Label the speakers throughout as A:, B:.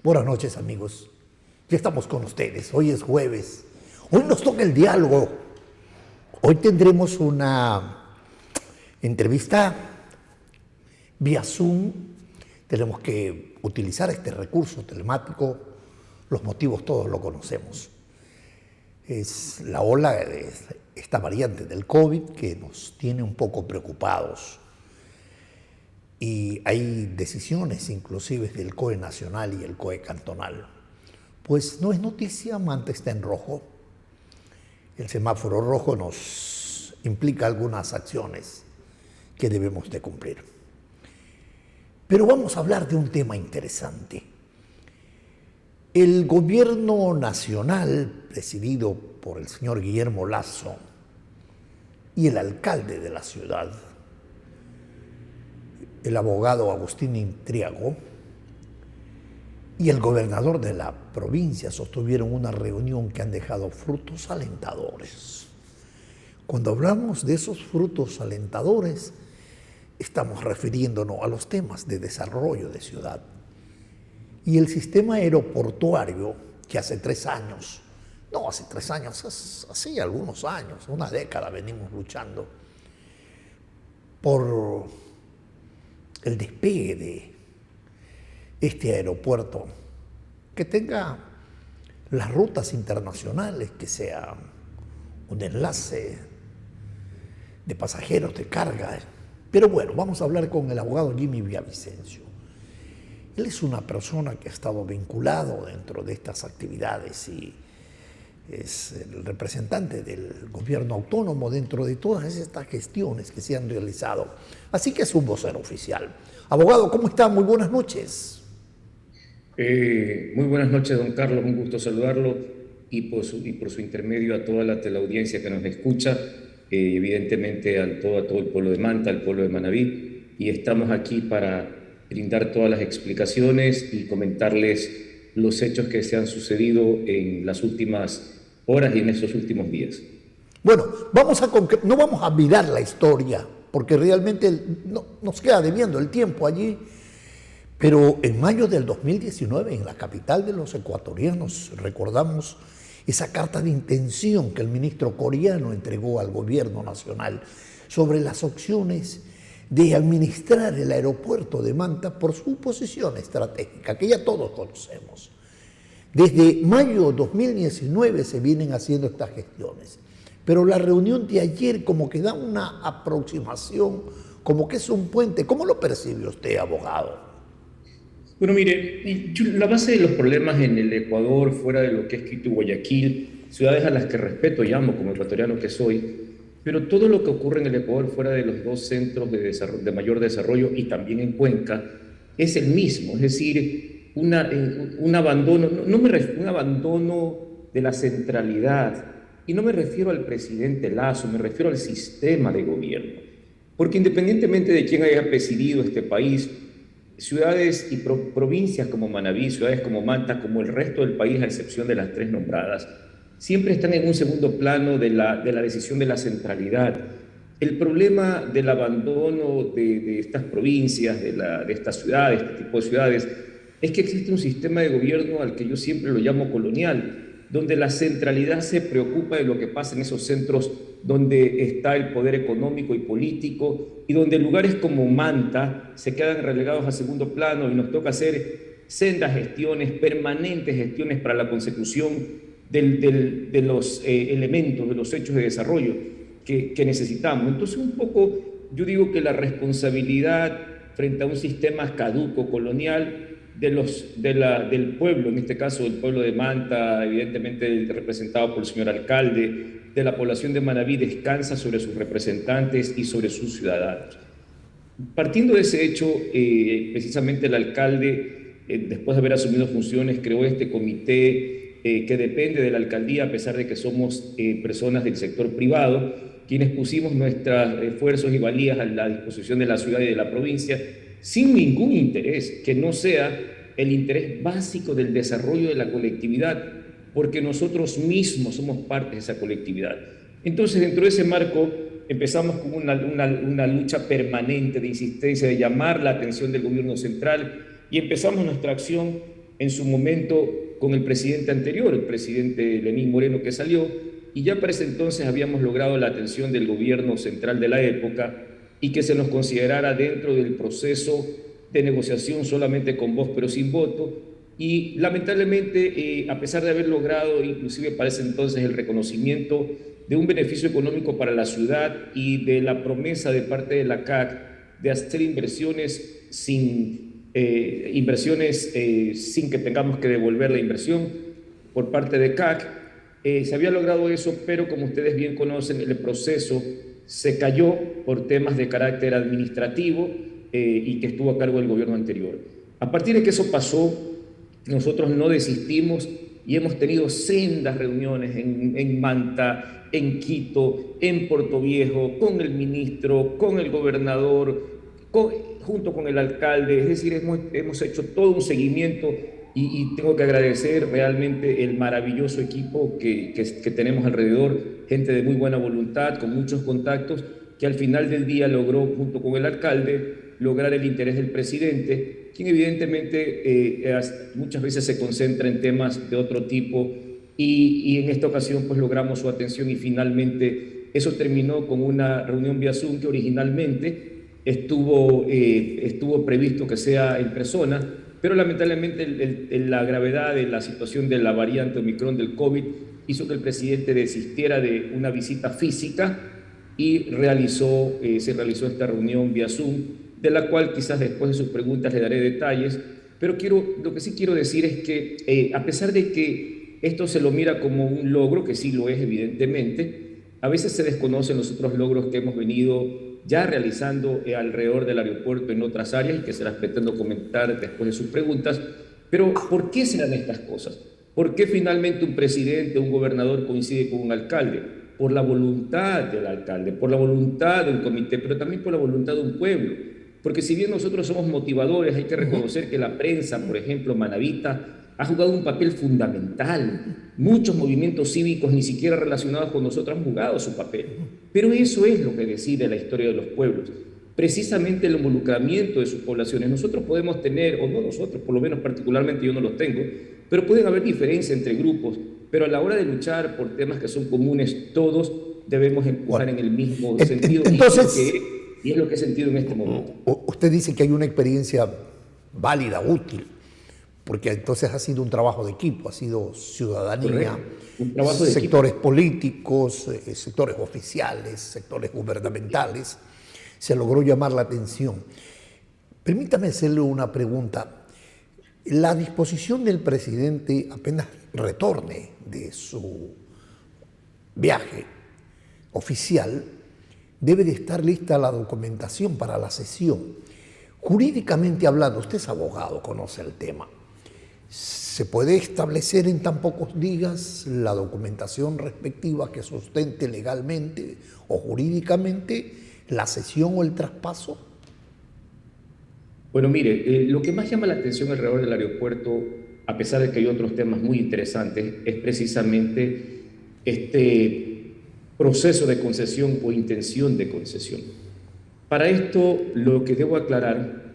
A: Buenas noches, amigos. Ya estamos con ustedes. Hoy es jueves. Hoy nos toca el diálogo. Hoy tendremos una entrevista vía Zoom. Tenemos que utilizar este recurso telemático. Los motivos todos lo conocemos. Es la ola de esta variante del COVID que nos tiene un poco preocupados. Y hay decisiones inclusive del COE nacional y el COE cantonal. Pues no es noticia, Manta está en rojo. El semáforo rojo nos implica algunas acciones que debemos de cumplir. Pero vamos a hablar de un tema interesante. El gobierno nacional, presidido por el señor Guillermo Lasso, y el alcalde de la ciudad, el abogado Agustín Intriago, y el gobernador de la provincia sostuvieron una reunión que han dejado frutos alentadores. Cuando hablamos de esos frutos alentadores, estamos refiriéndonos a los temas de desarrollo de ciudad. Y el sistema aeroportuario, que hace 3 años, hace algunos años, una década venimos luchando por el despegue de este aeropuerto, que tenga las rutas internacionales, que sea un enlace de pasajeros, de carga. Pero bueno, vamos a hablar con el abogado Jimmy Villavicencio. Él es una persona que ha estado vinculado dentro de estas actividades y es el representante del gobierno autónomo dentro de todas estas gestiones que se han realizado. Así que es un vocero oficial. Abogado, ¿cómo está? Muy buenas noches.
B: Muy buenas noches, don Carlos. Un gusto saludarlo y por su intermedio a toda la teleaudiencia que nos escucha, evidentemente a todo el pueblo de Manta, al pueblo de Manabí. Y estamos aquí para brindar todas las explicaciones y comentarles los hechos que se han sucedido en las últimas horas y en estos últimos días.
A: Bueno, no vamos a mirar la historia, porque realmente nos queda debiendo el tiempo allí, pero en mayo del 2019, en la capital de los ecuatorianos, recordamos esa carta de intención que el ministro Coriano entregó al gobierno nacional sobre las opciones de administrar el aeropuerto de Manta por su posición estratégica, que ya todos conocemos. Desde mayo de 2019 se vienen haciendo estas gestiones, pero la reunión de ayer como que da una aproximación, como que es un puente. ¿Cómo lo percibe usted, abogado?
B: Bueno, mire, la base de los problemas en el Ecuador, fuera de lo que es Quito y Guayaquil, ciudades a las que respeto y amo como ecuatoriano que soy, pero todo lo que ocurre en el Ecuador fuera de los 2 centros de mayor desarrollo y también en Cuenca es el mismo, es decir, un abandono, un abandono de la centralidad. Y no me refiero al presidente Lasso, me refiero al sistema de gobierno. Porque independientemente de quién haya presidido este país, ciudades y provincias como Manabí, ciudades como Manta, como el resto del país, a excepción de las 3 nombradas, siempre están en un segundo plano de la decisión de la centralidad. El problema del abandono de estas provincias, de estas ciudades, este tipo de ciudades, es que existe un sistema de gobierno al que yo siempre lo llamo colonial, donde la centralidad se preocupa de lo que pasa en esos centros donde está el poder económico y político, y donde lugares como Manta se quedan relegados a segundo plano y nos toca hacer sendas gestiones, permanentes gestiones para la consecución de los elementos, de los hechos de desarrollo que necesitamos. Entonces, un poco, yo digo que la responsabilidad frente a un sistema caduco, colonial, del pueblo, en este caso del pueblo de Manta, evidentemente representado por el señor alcalde, de la población de Manabí, descansa sobre sus representantes y sobre sus ciudadanos. Partiendo de ese hecho, precisamente el alcalde, después de haber asumido funciones, creó este comité que depende de la alcaldía, a pesar de que somos personas del sector privado, quienes pusimos nuestros esfuerzos y valías a la disposición de la ciudad y de la provincia, sin ningún interés que no sea el interés básico del desarrollo de la colectividad, porque nosotros mismos somos parte de esa colectividad. Entonces, dentro de ese marco, empezamos con una lucha permanente de insistencia, de llamar la atención del gobierno central, y empezamos nuestra acción en su momento con el presidente anterior, el presidente Lenín Moreno que salió, y ya para ese entonces habíamos logrado la atención del gobierno central de la época y que se nos considerara dentro del proceso de negociación solamente con voz pero sin voto. Y lamentablemente, a pesar de haber logrado inclusive para ese entonces el reconocimiento de un beneficio económico para la ciudad y de la promesa de parte de la CAC de hacer inversiones sin que tengamos que devolver la inversión por parte de CAC, se había logrado eso, pero como ustedes bien conocen, el proceso se cayó por temas de carácter administrativo y que estuvo a cargo del gobierno anterior. A partir de que eso pasó, nosotros no desistimos y hemos tenido sendas reuniones en Manta, en Quito, en Puerto Viejo, con el ministro, con el gobernador, junto con el alcalde. Es decir, hemos hecho todo un seguimiento y tengo que agradecer realmente el maravilloso equipo que tenemos alrededor, gente de muy buena voluntad, con muchos contactos, que al final del día logró, junto con el alcalde, lograr el interés del presidente, quien evidentemente muchas veces se concentra en temas de otro tipo y en esta ocasión pues logramos su atención y finalmente eso terminó con una reunión vía Zoom que originalmente estuvo previsto que sea en persona, pero lamentablemente la gravedad de la situación de la variante Omicron del COVID hizo que el presidente desistiera de una visita física y se realizó esta reunión vía Zoom, de la cual quizás después de sus preguntas le daré detalles, pero lo que sí quiero decir es que a pesar de que esto se lo mira como un logro, que sí lo es evidentemente, a veces se desconocen los otros logros que hemos venido ya realizando alrededor del aeropuerto en otras áreas y que se las pretendo comentar después de sus preguntas. Pero ¿por qué se dan estas cosas? ¿Por qué finalmente un presidente, un gobernador coincide con un alcalde? Por la voluntad del alcalde, por la voluntad de un comité, pero también por la voluntad de un pueblo. Porque si bien nosotros somos motivadores, hay que reconocer que la prensa, por ejemplo, manabita, ha jugado un papel fundamental. Muchos movimientos cívicos ni siquiera relacionados con nosotros han jugado su papel. Pero eso es lo que decide la historia de los pueblos. Precisamente el involucramiento de sus poblaciones. Nosotros podemos tener, o no nosotros, por lo menos particularmente yo no los tengo, pero pueden haber diferencias entre grupos. Pero a la hora de luchar por temas que son comunes, todos debemos empujar en el mismo sentido.
A: Entonces,
B: y es lo que he sentido en este momento.
A: Usted dice que hay una experiencia válida, útil, porque entonces ha sido un trabajo de equipo, ha sido ciudadanía, sectores políticos, sectores oficiales, sectores gubernamentales. Se logró llamar la atención. Permítame hacerle una pregunta. La disposición del presidente apenas retorne de su viaje oficial, debe de estar lista la documentación para la sesión. Jurídicamente hablando, usted es abogado, conoce el tema. ¿Se puede establecer en tan pocos días la documentación respectiva que sustente legalmente o jurídicamente la cesión o el traspaso?
B: Bueno, mire, lo que más llama la atención alrededor del aeropuerto, a pesar de que hay otros temas muy interesantes, es precisamente este proceso de concesión o intención de concesión. Para esto, lo que debo aclarar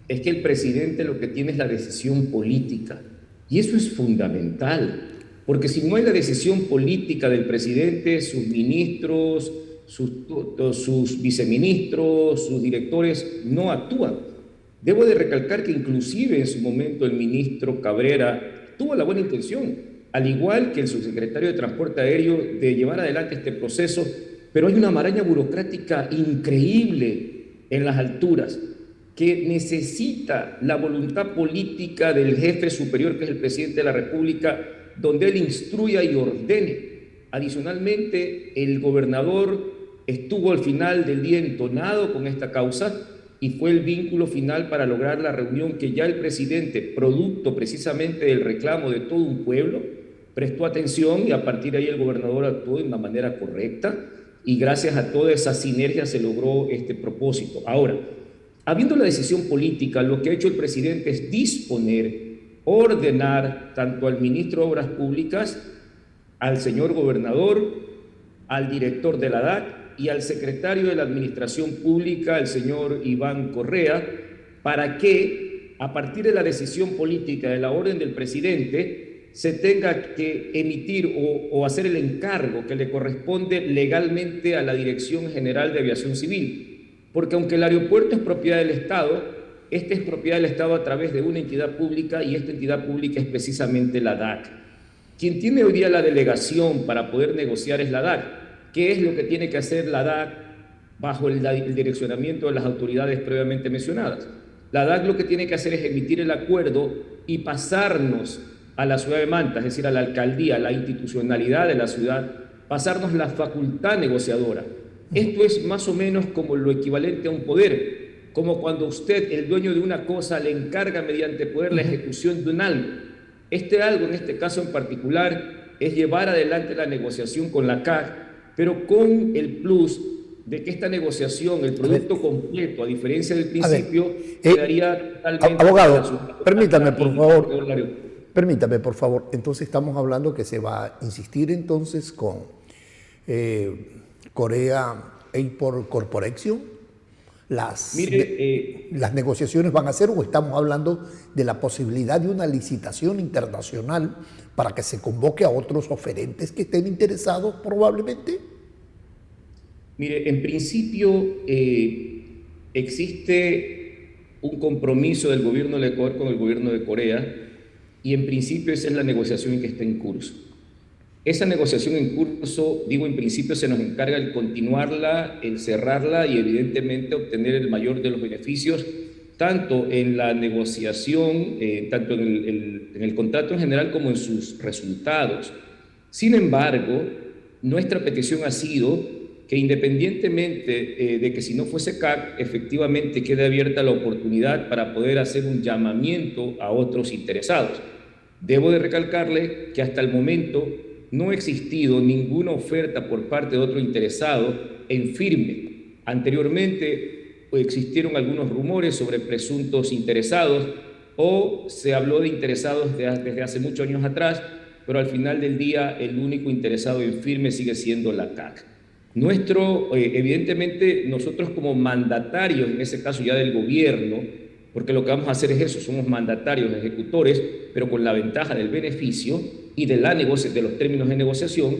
B: es que el presidente lo que tiene es la decisión política, y eso es fundamental, porque si no hay la decisión política del presidente, sus ministros, sus viceministros, sus directores no actúan. Debo de recalcar que inclusive en su momento el ministro Cabrera tuvo la buena intención, al igual que el subsecretario de Transporte Aéreo, de llevar adelante este proceso, pero hay una maraña burocrática increíble en las alturas que necesita la voluntad política del jefe superior, que es el presidente de la República, donde él instruya y ordene. Adicionalmente, el gobernador estuvo al final del día entonado con esta causa y fue el vínculo final para lograr la reunión que ya el presidente, producto precisamente del reclamo de todo un pueblo, prestó atención y a partir de ahí el gobernador actuó de una manera correcta y gracias a toda esa sinergia se logró este propósito. Ahora, habiendo la decisión política, lo que ha hecho el presidente es disponer, ordenar tanto al ministro de Obras Públicas, al señor gobernador, al director de la DAC y al secretario de la Administración Pública, el señor Iván Correa, para que a partir de la decisión política, de la orden del presidente, se tenga que emitir o hacer el encargo que le corresponde legalmente a la Dirección General de Aviación Civil. Porque aunque el aeropuerto es propiedad del Estado, este es propiedad del Estado a través de una entidad pública, y esta entidad pública es precisamente la DAC. Quien tiene hoy día la delegación para poder negociar es la DAC. ¿Qué es lo que tiene que hacer la DAC bajo el direccionamiento de las autoridades previamente mencionadas? La DAC lo que tiene que hacer es emitir el acuerdo y pasarnos a la ciudad de Manta, es decir, a la alcaldía, a la institucionalidad de la ciudad, pasarnos la facultad negociadora. Esto es más o menos como lo equivalente a un poder, como cuando usted, el dueño de una cosa, le encarga mediante poder la ejecución de un algo. Este algo, en este caso en particular, es llevar adelante la negociación con la CAG, pero con el plus de que esta negociación, el producto completo, a diferencia del principio, quedaría totalmente...
A: Abogado, permítame, por favor. Entonces estamos hablando que se va a insistir entonces con Korea Airport Corporation. Las negociaciones van a ser, o estamos hablando de la posibilidad de una licitación internacional para que se convoque a otros oferentes que estén interesados probablemente.
B: Mire, en principio existe un compromiso del gobierno del Ecuador con el gobierno de Corea, y en principio esa es la negociación que está en curso. Esa negociación en curso, digo, en principio se nos encarga el continuarla, el cerrarla y evidentemente obtener el mayor de los beneficios, tanto en la negociación, tanto en el contrato en general como en sus resultados. Sin embargo, nuestra petición ha sido que independientemente de que si no fuese CAC, efectivamente quede abierta la oportunidad para poder hacer un llamamiento a otros interesados. Debo de recalcarle que hasta el momento no ha existido ninguna oferta por parte de otro interesado en firme. Anteriormente existieron algunos rumores sobre presuntos interesados, o se habló de interesados desde hace muchos años atrás, pero al final del día el único interesado en firme sigue siendo la CAC. Evidentemente, nosotros como mandatarios, en ese caso ya del gobierno, porque lo que vamos a hacer es eso, somos mandatarios, ejecutores, pero con la ventaja del beneficio y de los términos de negociación,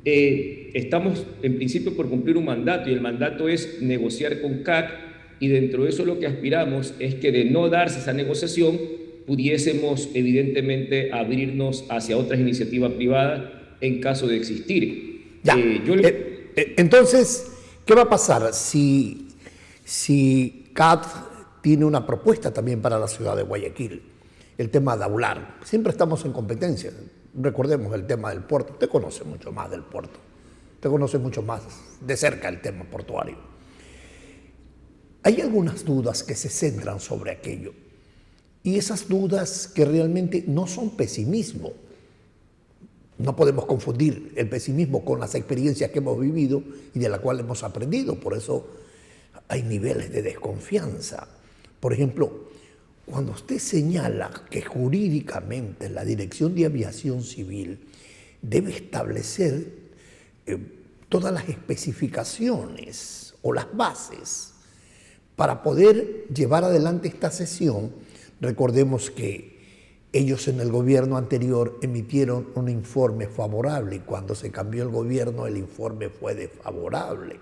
B: estamos en principio por cumplir un mandato, y el mandato es negociar con CAC, y dentro de eso lo que aspiramos es que, de no darse esa negociación, pudiésemos evidentemente abrirnos hacia otras iniciativas privadas en caso de existir.
A: Entonces, ¿qué va a pasar si CAT tiene una propuesta también para la ciudad de Guayaquil? El tema de Aular. Siempre estamos en competencia. Recordemos el tema del puerto. Usted conoce mucho más del puerto. Usted conoce mucho más de cerca el tema portuario. Hay algunas dudas que se centran sobre aquello. Y esas dudas que realmente no son pesimismo. No podemos confundir el pesimismo con las experiencias que hemos vivido y de las cuales hemos aprendido. Por eso hay niveles de desconfianza. Por ejemplo, cuando usted señala que jurídicamente la Dirección de Aviación Civil debe establecer todas las especificaciones o las bases para poder llevar adelante esta sesión, recordemos que ellos en el gobierno anterior emitieron un informe favorable, y cuando se cambió el gobierno el informe fue desfavorable.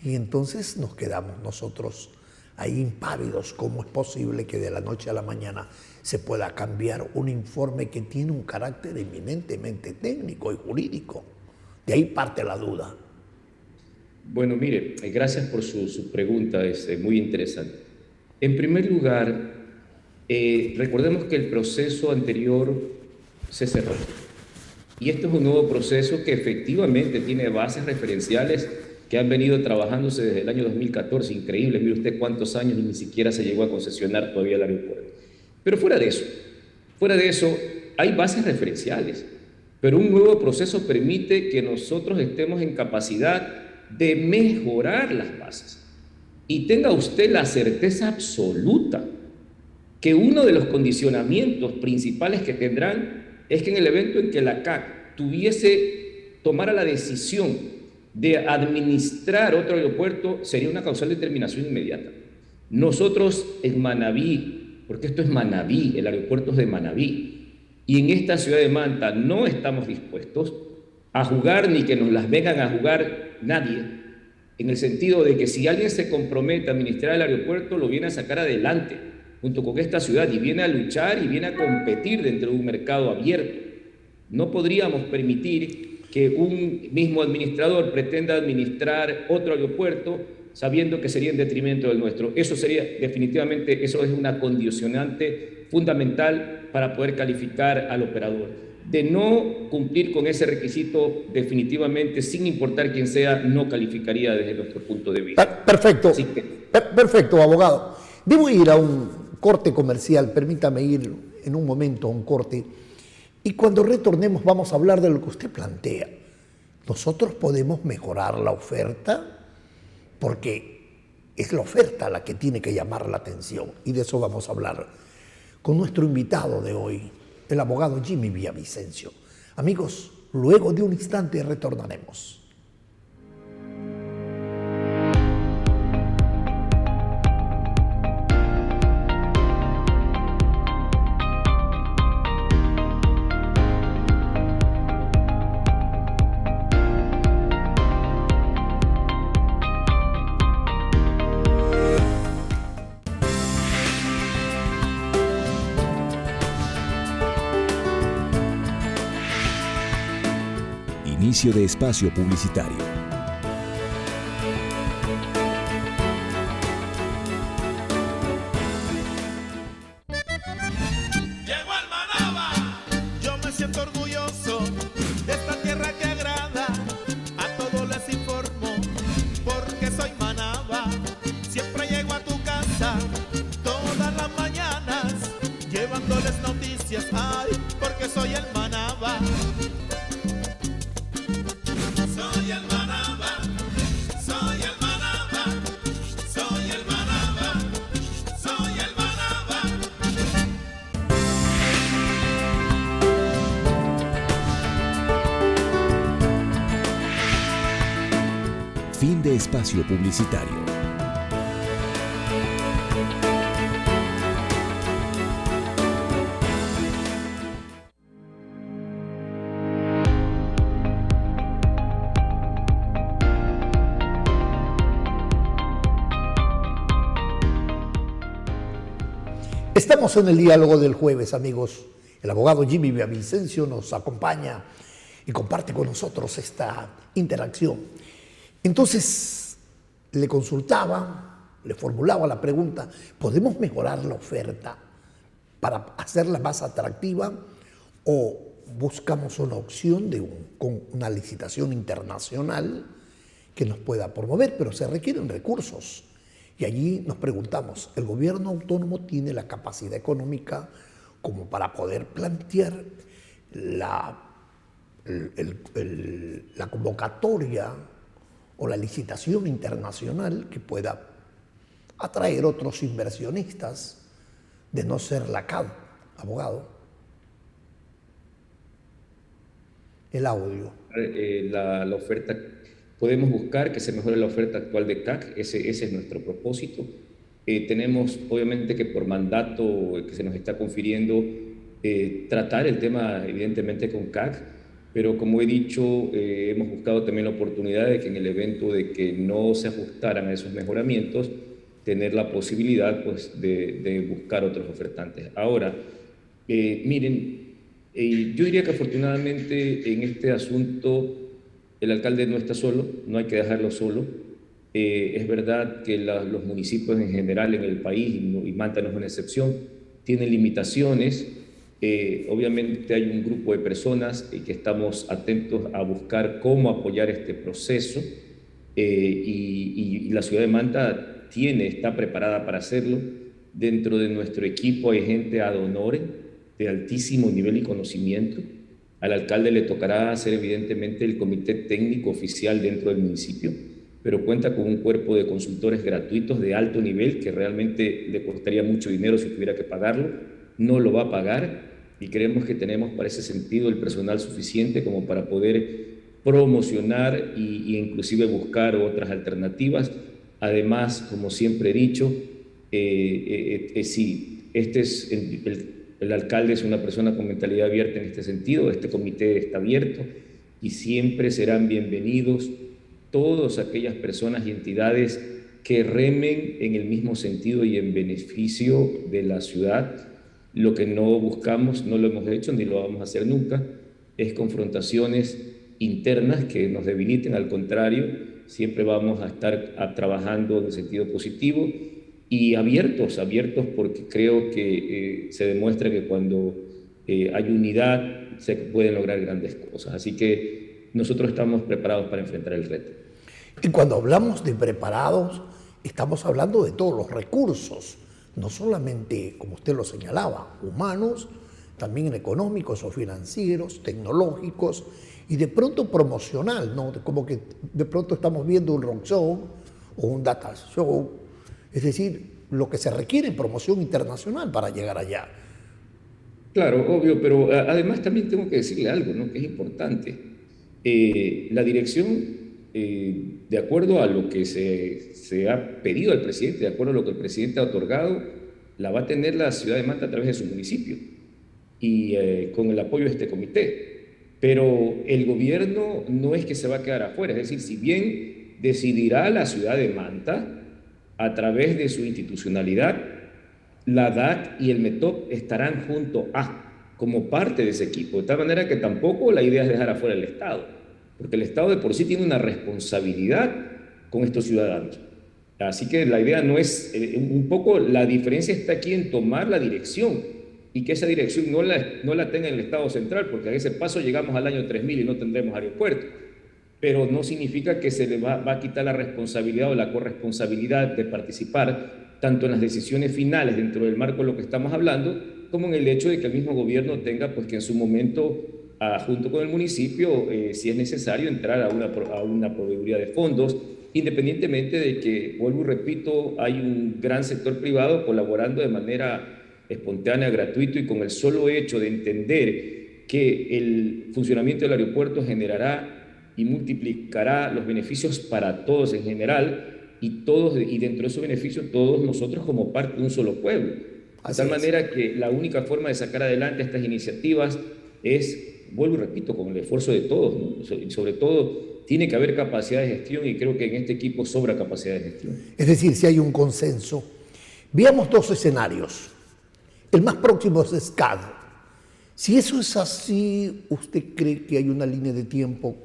A: Y entonces nos quedamos nosotros ahí impávidos. ¿Cómo es posible que de la noche a la mañana se pueda cambiar un informe que tiene un carácter eminentemente técnico y jurídico? De ahí parte la duda.
B: Bueno, mire, gracias por su pregunta, es muy interesante. En primer lugar, recordemos que el proceso anterior se cerró, y este es un nuevo proceso que efectivamente tiene bases referenciales que han venido trabajándose desde el año 2014, increíble, mire usted cuántos años y ni siquiera se llegó a concesionar todavía el aeropuerto. Pero fuera de eso, hay bases referenciales, pero un nuevo proceso permite que nosotros estemos en capacidad de mejorar las bases. Y tenga usted la certeza absoluta que uno de los condicionamientos principales que tendrán es que en el evento en que la CAC tomara la decisión de administrar otro aeropuerto, sería una causal de terminación inmediata. Nosotros en Manabí, porque esto es Manabí, el aeropuerto es de Manabí. Y en esta ciudad de Manta no estamos dispuestos a jugar ni que nos las vengan a jugar nadie, en el sentido de que si alguien se compromete a administrar el aeropuerto, lo viene a sacar adelante, junto con esta ciudad, y viene a luchar y viene a competir dentro de un mercado abierto. No podríamos permitir que un mismo administrador pretenda administrar otro aeropuerto sabiendo que sería en detrimento del nuestro. Eso sería definitivamente, eso es una condicionante fundamental para poder calificar al operador. De no cumplir con ese requisito, definitivamente, sin importar quién sea, no calificaría desde nuestro punto de vista.
A: Perfecto, perfecto, abogado. Debo ir a un corte comercial, permítame ir en un momento a un corte, y cuando retornemos vamos a hablar de lo que usted plantea. Nosotros podemos mejorar la oferta, porque es la oferta la que tiene que llamar la atención, y de eso vamos a hablar con nuestro invitado de hoy, el abogado Jimmy Villavicencio. Amigos, luego de un instante retornaremos.
C: Inicio de espacio publicitario.
D: Llegó al Manaba, yo me siento orgulloso de esta tierra que agrada, a todos les informo, porque soy Manaba. Siempre llego a tu casa, todas las mañanas, llevándoles noticias, ay, porque soy el Manaba. Soy el Manaba, soy el Manaba, soy el Manaba, soy el Manaba.
C: Fin de espacio publicitario.
A: Estamos en el diálogo del jueves, amigos. El abogado Jimmy Villavicencio nos acompaña y comparte con nosotros esta interacción. Entonces, le consultaba, le formulaba la pregunta, ¿podemos mejorar la oferta para hacerla más atractiva o buscamos una opción con una licitación internacional que nos pueda promover? Pero se requieren recursos. Y allí nos preguntamos, ¿el gobierno autónomo tiene la capacidad económica como para poder plantear la convocatoria o la licitación internacional que pueda atraer otros inversionistas, de no ser la CAD, abogado? El audio.
B: La oferta, podemos buscar que se mejore la oferta actual de CAC, ese es nuestro propósito. Tenemos, obviamente, que por mandato que se nos está confiriendo, tratar el tema, evidentemente, con CAC, pero como he dicho, hemos buscado también la oportunidad de que en el evento de que no se ajustaran a esos mejoramientos, tener la posibilidad, pues, de buscar otros ofertantes. Ahora, miren, yo diría que afortunadamente en este asunto el alcalde no está solo, no hay que dejarlo solo. Es verdad que los municipios en general en el país, y Manta no es una excepción, tienen limitaciones. Obviamente hay un grupo de personas que estamos atentos a buscar cómo apoyar este proceso, y la ciudad de Manta está preparada para hacerlo. Dentro de nuestro equipo hay gente ad honorem de altísimo nivel y conocimiento. Al alcalde le tocará hacer evidentemente el comité técnico oficial dentro del municipio, pero cuenta con un cuerpo de consultores gratuitos de alto nivel que realmente le costaría mucho dinero si tuviera que pagarlo. No lo va a pagar y creemos que tenemos para ese sentido el personal suficiente como para poder promocionar y inclusive buscar otras alternativas. Además, como siempre he dicho, sí, el alcalde es una persona con mentalidad abierta en este sentido, este comité está abierto y siempre serán bienvenidos todas aquellas personas y entidades que remen en el mismo sentido y en beneficio de la ciudad. Lo que no buscamos, no lo hemos hecho ni lo vamos a hacer nunca, es confrontaciones internas que nos debiliten. Al contrario, siempre vamos a estar trabajando en el sentido positivo y abiertos porque creo que se demuestra que cuando hay unidad se pueden lograr grandes cosas. Así que nosotros estamos preparados para enfrentar el reto.
A: Y cuando hablamos de preparados, estamos hablando de todos los recursos, no solamente, como usted lo señalaba, humanos, también económicos o financieros, tecnológicos y de pronto promocional, ¿no? Como que de pronto estamos viendo un rock show o un data show, es decir, lo que se requiere en promoción internacional para llegar allá.
B: Claro, obvio, pero además también tengo que decirle algo, ¿no?, que es importante. La dirección, de acuerdo a lo que se ha pedido al presidente, de acuerdo a lo que el presidente ha otorgado, la va a tener la ciudad de Manta a través de su municipio y con el apoyo de este comité. Pero el gobierno no es que se va a quedar afuera, es decir, si bien decidirá la ciudad de Manta a través de su institucionalidad, la DAC y el METOP estarán junto a, como parte de ese equipo, de tal manera que tampoco la idea es dejar afuera el Estado, porque el Estado de por sí tiene una responsabilidad con estos ciudadanos. Así que la idea no es, un poco la diferencia está aquí en tomar la dirección y que esa dirección no la tenga el Estado central, porque a ese paso llegamos al año 3000 y no tendremos aeropuerto. Pero no significa que se le va a quitar la responsabilidad o la corresponsabilidad de participar tanto en las decisiones finales dentro del marco de lo que estamos hablando, como en el hecho de que el mismo gobierno tenga pues que en su momento, junto con el municipio, si es necesario, entrar a una proveeduría de fondos, independientemente de que, vuelvo y repito, hay un gran sector privado colaborando de manera espontánea, gratuito y con el solo hecho de entender que el funcionamiento del aeropuerto generará y multiplicará los beneficios para todos en general y dentro de esos beneficios todos nosotros como parte de un solo pueblo. De tal manera que la única forma de sacar adelante estas iniciativas es, vuelvo y repito, con el esfuerzo de todos, ¿no? Y sobre todo tiene que haber capacidad de gestión y creo que en este equipo sobra capacidad de gestión.
A: Es decir, si hay un consenso. Veamos dos escenarios. El más próximo es SCAD. Si eso es así, ¿usted cree que hay una línea de tiempo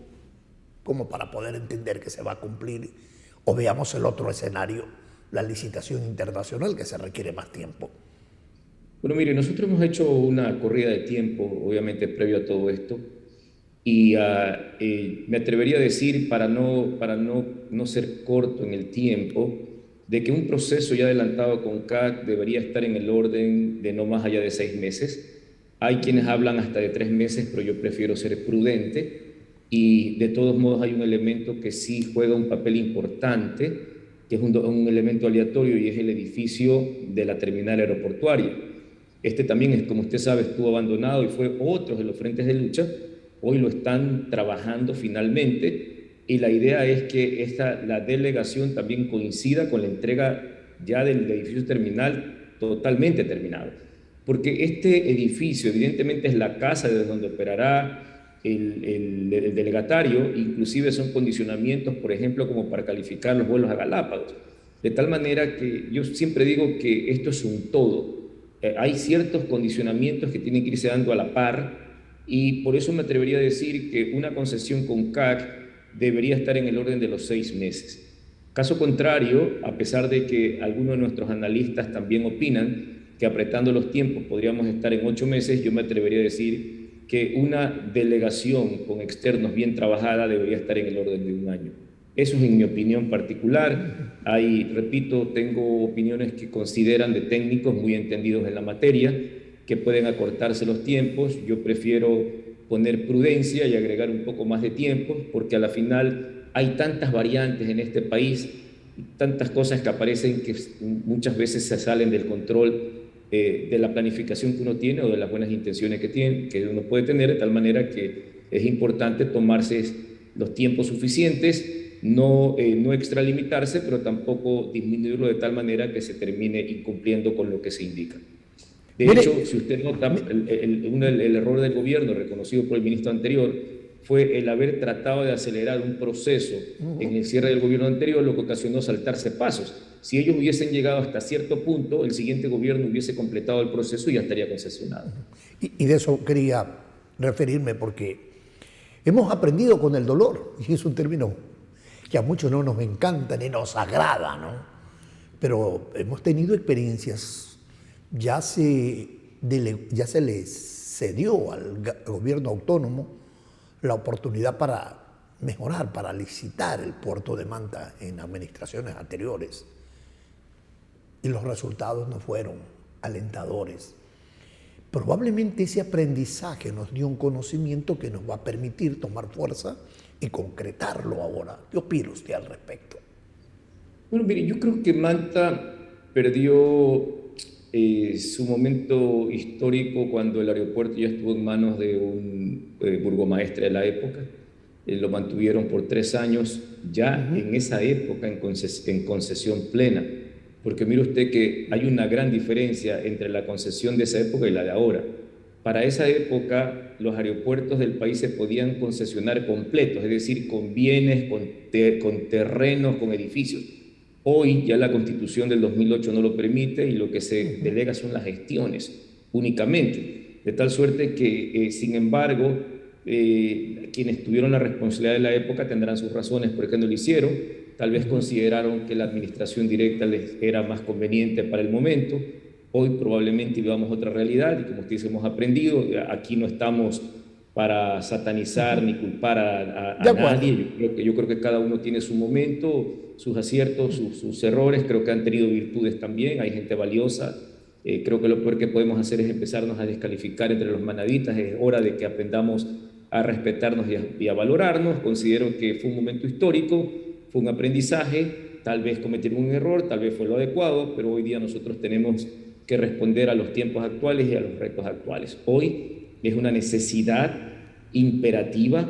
A: como para poder entender que se va a cumplir? O veamos el otro escenario, la licitación internacional, que se requiere más tiempo.
B: Bueno, mire, nosotros hemos hecho una corrida de tiempo, obviamente, previo a todo esto, y me atrevería a decir, para no ser corto en el tiempo, de que un proceso ya adelantado con CAC debería estar en el orden de no más allá de 6 meses. Hay quienes hablan hasta de 3 meses, pero yo prefiero ser prudente, y de todos modos hay un elemento que sí juega un papel importante, que es un elemento aleatorio, y es el edificio de la terminal aeroportuaria. Este también, como usted sabe, estuvo abandonado y fue otro de los frentes de lucha. Hoy lo están trabajando finalmente y la idea es que la delegación también coincida con la entrega ya del edificio terminal totalmente terminado. Porque este edificio evidentemente es la casa desde donde operará el delegatario, inclusive son condicionamientos, por ejemplo, como para calificar los vuelos a Galápagos. De tal manera que yo siempre digo que esto es un todo. Hay ciertos condicionamientos que tienen que irse dando a la par y por eso me atrevería a decir que una concesión con CAC debería estar en el orden de los 6 meses. Caso contrario, a pesar de que algunos de nuestros analistas también opinan que apretando los tiempos podríamos estar en 8 meses, yo me atrevería a decir que una delegación con externos bien trabajada debería estar en el orden de 1 año. Eso es en mi opinión particular. Ahí, repito, tengo opiniones que consideran de técnicos muy entendidos en la materia, que pueden acortarse los tiempos. Yo prefiero poner prudencia y agregar un poco más de tiempo, porque a la final hay tantas variantes en este país, tantas cosas que aparecen que muchas veces se salen del control de la planificación que uno tiene o de las buenas intenciones que uno puede tener, de tal manera que es importante tomarse los tiempos suficientes, no extralimitarse, pero tampoco disminuirlo de tal manera que se termine incumpliendo con lo que se indica. De
A: Mire,
B: hecho, si usted nota, el error del gobierno reconocido por el ministro anterior fue el haber tratado de acelerar un proceso en el cierre del gobierno anterior, lo que ocasionó saltarse pasos. Si ellos hubiesen llegado hasta cierto punto, el siguiente gobierno hubiese completado el proceso y ya estaría concesionado.
A: y de eso quería referirme porque hemos aprendido con el dolor, y es un término que a muchos no nos encanta ni nos agrada, ¿no? Pero hemos tenido experiencias, ya se le cedió al gobierno autónomo la oportunidad para mejorar, para licitar el puerto de Manta en administraciones anteriores. Y los resultados no fueron alentadores. Probablemente ese aprendizaje nos dio un conocimiento que nos va a permitir tomar fuerza y concretarlo ahora. ¿Qué opina usted al respecto?
B: Bueno, mire, yo creo que Manta perdió su momento histórico cuando el aeropuerto ya estuvo en manos de un burgomaestre de la época. Lo mantuvieron por 3 años, ya en esa época en concesión plena. Porque mire usted que hay una gran diferencia entre la concesión de esa época y la de ahora. Para esa época, los aeropuertos del país se podían concesionar completos, es decir, con bienes, con terrenos, con edificios. Hoy ya la Constitución del 2008 no lo permite y lo que se delega son las gestiones únicamente. De tal suerte que, sin embargo, quienes tuvieron la responsabilidad de la época tendrán sus razones por qué no lo hicieron. Tal vez consideraron que la administración directa les era más conveniente para el momento. Hoy probablemente vivamos otra realidad y, como ustedes hemos aprendido, aquí no estamos para satanizar ni culpar a nadie. Yo creo que cada uno tiene su momento, sus aciertos, sus errores. Creo que han tenido virtudes también, hay gente valiosa. Creo que lo peor que podemos hacer es empezarnos a descalificar entre los manaditas. Es hora de que aprendamos a respetarnos y a valorarnos. Considero que fue un momento histórico, fue un aprendizaje, tal vez cometieron un error, tal vez fue lo adecuado, pero hoy día nosotros tenemos que responder a los tiempos actuales y a los retos actuales. Hoy es una necesidad imperativa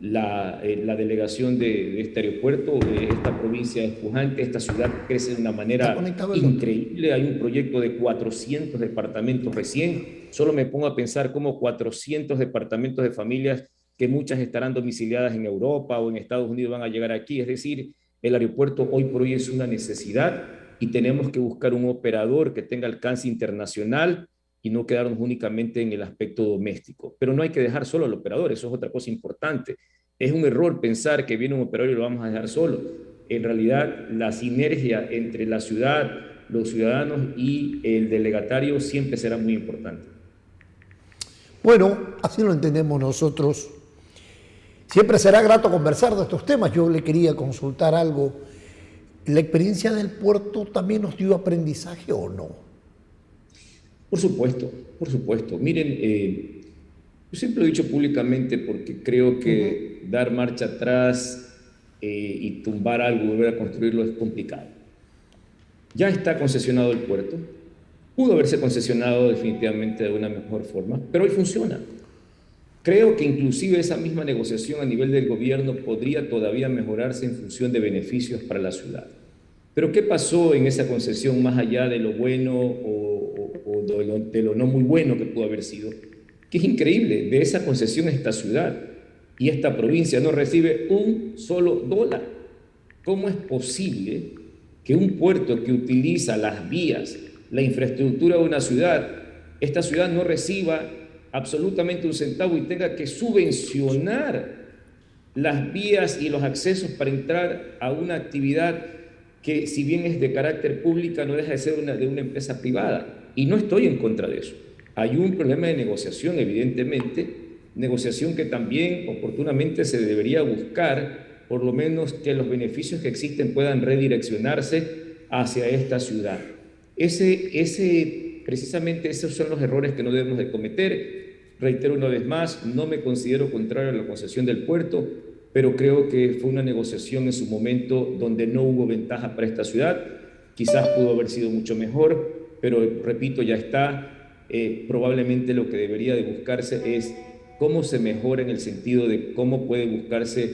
B: la delegación de este aeropuerto. Esta provincia es pujante, esta ciudad crece de una manera increíble. Hay un proyecto de 400 departamentos recién. Solo me pongo a pensar cómo 400 departamentos de familias, que muchas estarán domiciliadas en Europa o en Estados Unidos, van a llegar aquí. Es decir, el aeropuerto hoy por hoy es una necesidad y tenemos que buscar un operador que tenga alcance internacional y no quedarnos únicamente en el aspecto doméstico. Pero no hay que dejar solo al operador, eso es otra cosa importante. Es un error pensar que viene un operador y lo vamos a dejar solo. En realidad, la sinergia entre la ciudad, los ciudadanos y el delegatario siempre será muy importante.
A: Bueno, así lo entendemos nosotros. Siempre será grato conversar de estos temas. Yo le quería consultar algo. ¿La experiencia del puerto también nos dio aprendizaje o no?
B: Por supuesto, por supuesto. Miren, yo siempre lo he dicho públicamente porque creo que dar marcha atrás y tumbar algo, volver a construirlo es complicado. Ya está concesionado el puerto, pudo haberse concesionado definitivamente de una mejor forma, pero hoy funciona. Creo que inclusive esa misma negociación a nivel del gobierno podría todavía mejorarse en función de beneficios para la ciudad. Pero ¿qué pasó en esa concesión más allá de lo bueno o de lo no muy bueno que pudo haber sido? Que es increíble, de esa concesión esta ciudad y esta provincia no recibe un solo dólar. ¿Cómo es posible que un puerto que utiliza las vías, la infraestructura de una ciudad, esta ciudad no reciba absolutamente un centavo y tenga que subvencionar las vías y los accesos para entrar a una actividad que, si bien es de carácter pública, no deja de ser de una empresa privada? Y no estoy en contra de eso. Hay un problema de negociación, evidentemente, negociación que también oportunamente se debería buscar, por lo menos que los beneficios que existen puedan redireccionarse hacia esta ciudad. Precisamente esos son los errores que no debemos de cometer. Reitero una vez más, no me considero contrario a la concesión del puerto, pero creo que fue una negociación en su momento donde no hubo ventaja para esta ciudad. Quizás pudo haber sido mucho mejor, pero repito, ya está. Probablemente lo que debería de buscarse es cómo se mejora, en el sentido de cómo puede buscarse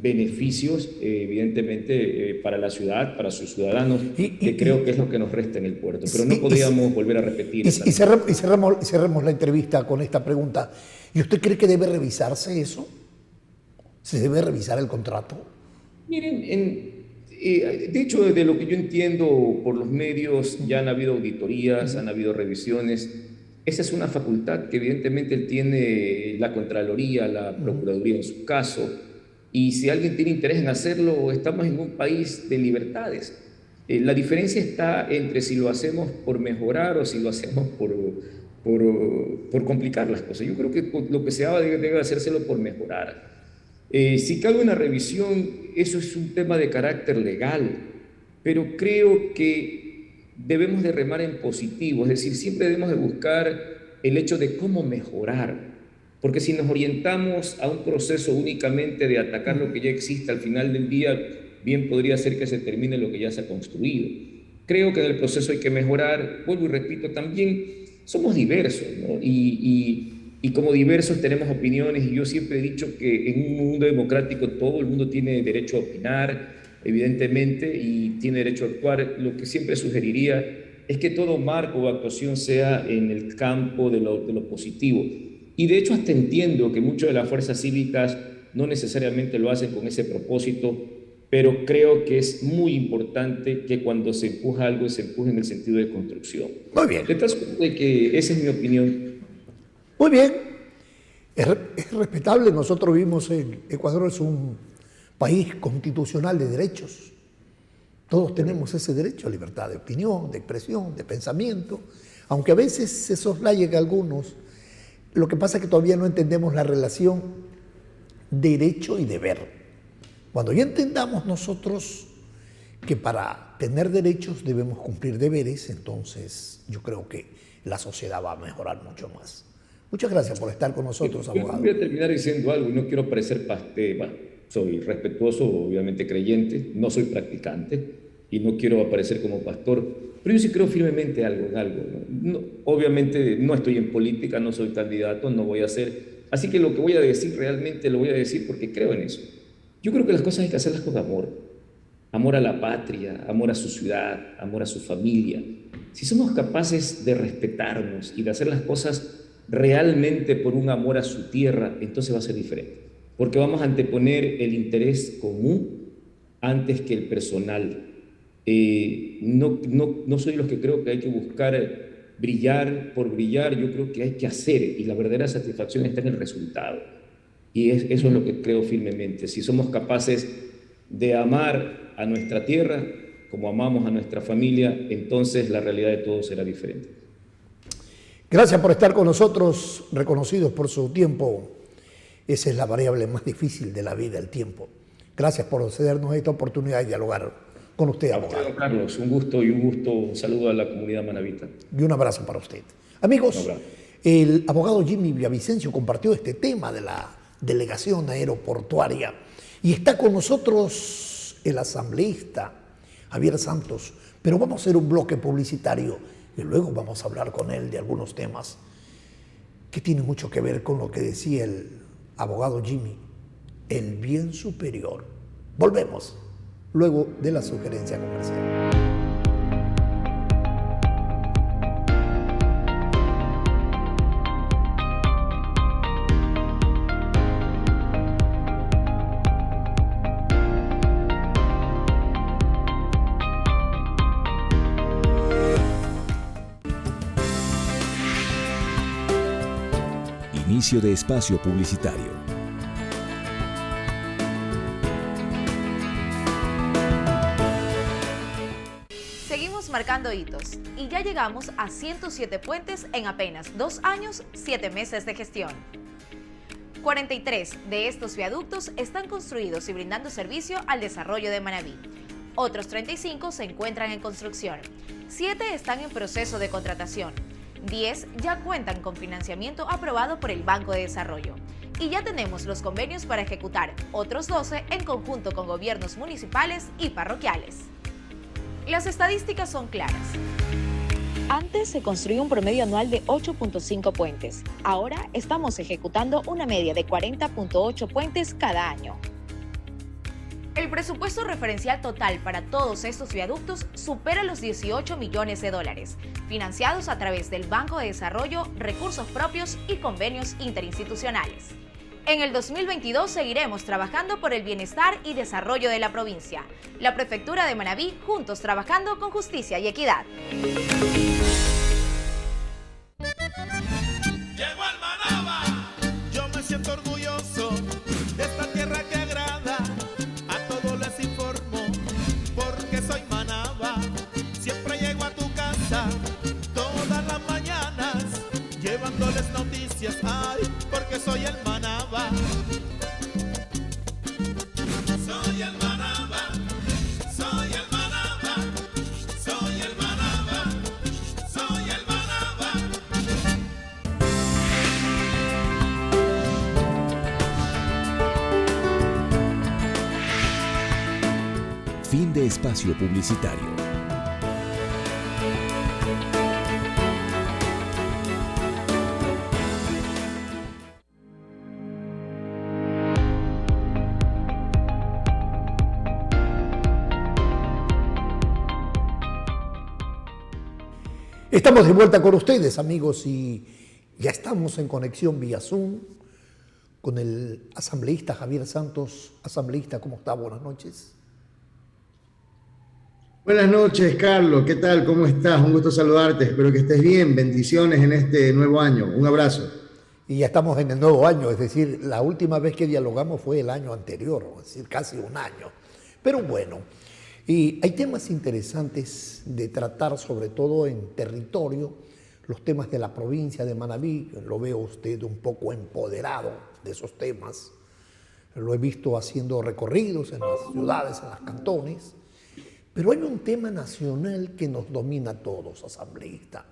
B: beneficios, evidentemente, para la ciudad, para sus ciudadanos, que creo que es lo que nos resta en el puerto. Pero no podríamos volver a repetir.
A: Y cerremos la entrevista con esta pregunta. ¿Y usted cree que debe revisarse eso? ¿Se debe revisar el contrato?
B: Miren, de hecho, de lo que yo entiendo por los medios, ya han habido auditorías, han habido revisiones. Esa es una facultad que evidentemente tiene la Contraloría, la Procuraduría en su caso, y si alguien tiene interés en hacerlo, estamos en un país de libertades. La diferencia está entre si lo hacemos por mejorar o si lo hacemos por complicar las cosas. Yo creo que lo que se haga debe hacérselo por mejorar. Si cabe una revisión, eso es un tema de carácter legal, pero creo que debemos de remar en positivo, es decir, siempre debemos de buscar el hecho de cómo mejorar, porque si nos orientamos a un proceso únicamente de atacar lo que ya existe, al final del día bien podría ser que se termine lo que ya se ha construido. Creo que en el proceso hay que mejorar, vuelvo y repito, también somos diversos, ¿no? Y como diversos tenemos opiniones, y yo siempre he dicho que en un mundo democrático todo el mundo tiene derecho a opinar, evidentemente, y tiene derecho a actuar. Lo que siempre sugeriría es que todo marco o actuación sea en el campo de lo positivo. Y de hecho hasta entiendo que muchas de las fuerzas cívicas no necesariamente lo hacen con ese propósito, pero creo que es muy importante que cuando se empuja algo se empuje en el sentido de construcción.
A: Muy bien.
B: De tal suerte de que esa es mi opinión.
A: Muy bien, es respetable. Nosotros vivimos en Ecuador, es un país constitucional de derechos. Todos tenemos ese derecho a libertad de opinión, de expresión, de pensamiento, aunque a veces se soslaye que algunos. Lo que pasa es que todavía no entendemos la relación derecho y deber. Cuando ya entendamos nosotros que para tener derechos debemos cumplir deberes, entonces yo creo que la sociedad va a mejorar mucho más. Muchas gracias por estar con nosotros, abogado.
B: Voy a terminar diciendo algo, y no quiero parecer soy respetuoso, obviamente creyente, no soy practicante y no quiero aparecer como pastor, pero yo sí creo firmemente en algo. No, obviamente no estoy en política, no soy candidato, no voy a ser. Así que lo que voy a decir realmente lo voy a decir porque creo en eso. Yo creo que las cosas hay que hacerlas con amor. Amor a la patria, amor a su ciudad, amor a su familia. Si somos capaces de respetarnos y de hacer las cosas realmente por un amor a su tierra, entonces va a ser diferente. Porque vamos a anteponer el interés común antes que el personal. No soy de los que creo que hay que buscar brillar por brillar, yo creo que hay que hacer, y la verdadera satisfacción está en el resultado. Y eso es lo que creo firmemente. Si somos capaces de amar a nuestra tierra como amamos a nuestra familia, entonces la realidad de todos será diferente.
A: Gracias por estar con nosotros, reconocidos por su tiempo. Esa es la variable más difícil de la vida, el tiempo. Gracias por cedernos esta oportunidad de dialogar con usted, abogado.
B: Carlos, un gusto. Un saludo a la comunidad manabita.
A: Y un abrazo para usted. Amigos, el abogado Jimmy Villavicencio compartió este tema de la delegación aeroportuaria y está con nosotros el asambleísta Javier Santos, pero vamos a hacer un bloque publicitario y luego vamos a hablar con él de algunos temas que tienen mucho que ver con lo que decía el abogado Jimmy, el bien superior. Volvemos luego de la sugerencia comercial.
C: Inicio de espacio publicitario.
E: Seguimos marcando hitos y ya llegamos a 107 puentes en apenas 2 años, 7 meses de gestión. 43 de estos viaductos están construidos y brindando servicio al desarrollo de Manabí. Otros 35 se encuentran en construcción. 7 están en proceso de contratación. 10 ya cuentan con financiamiento aprobado por el Banco de Desarrollo. Y ya tenemos los convenios para ejecutar otros 12 en conjunto con gobiernos municipales y parroquiales. Las estadísticas son claras. Antes se construía un promedio anual de 8.5 puentes. Ahora estamos ejecutando una media de 40.8 puentes cada año. El presupuesto referencial total para todos estos viaductos supera los 18 millones de dólares, financiados a través del Banco de Desarrollo, recursos propios y convenios interinstitucionales. En el 2022 seguiremos trabajando por el bienestar y desarrollo de la provincia. La Prefectura de Manabí, juntos trabajando con justicia y equidad.
D: Llegó el Manaba. Yo me siento orgulloso de esta tierra que agrada. A todos les informo porque soy Manaba. Siempre llego a tu casa todas las mañanas llevándoles noticias. Ay, porque soy el Manaba. Soy el Manaba. Soy el Manaba. Soy el Manaba. Soy el Manaba.
C: Fin de espacio publicitario.
A: Estamos de vuelta con ustedes, amigos, y ya estamos en conexión vía Zoom con el asambleísta Javier Santos. Asambleísta, ¿cómo está? Buenas noches.
F: Buenas noches, Carlos. ¿Qué tal? ¿Cómo estás? Un gusto saludarte. Espero que estés bien. Bendiciones en este nuevo año. Un abrazo.
A: Y ya estamos en el nuevo año, es decir, la última vez que dialogamos fue el año anterior, es decir, casi un año. Pero bueno, y hay temas interesantes de tratar, sobre todo en territorio, los temas de la provincia de Manabí. Lo veo usted un poco empoderado de esos temas. Lo he visto haciendo recorridos en las ciudades, en los cantones. Pero hay un tema nacional que nos domina a todos, asambleísta,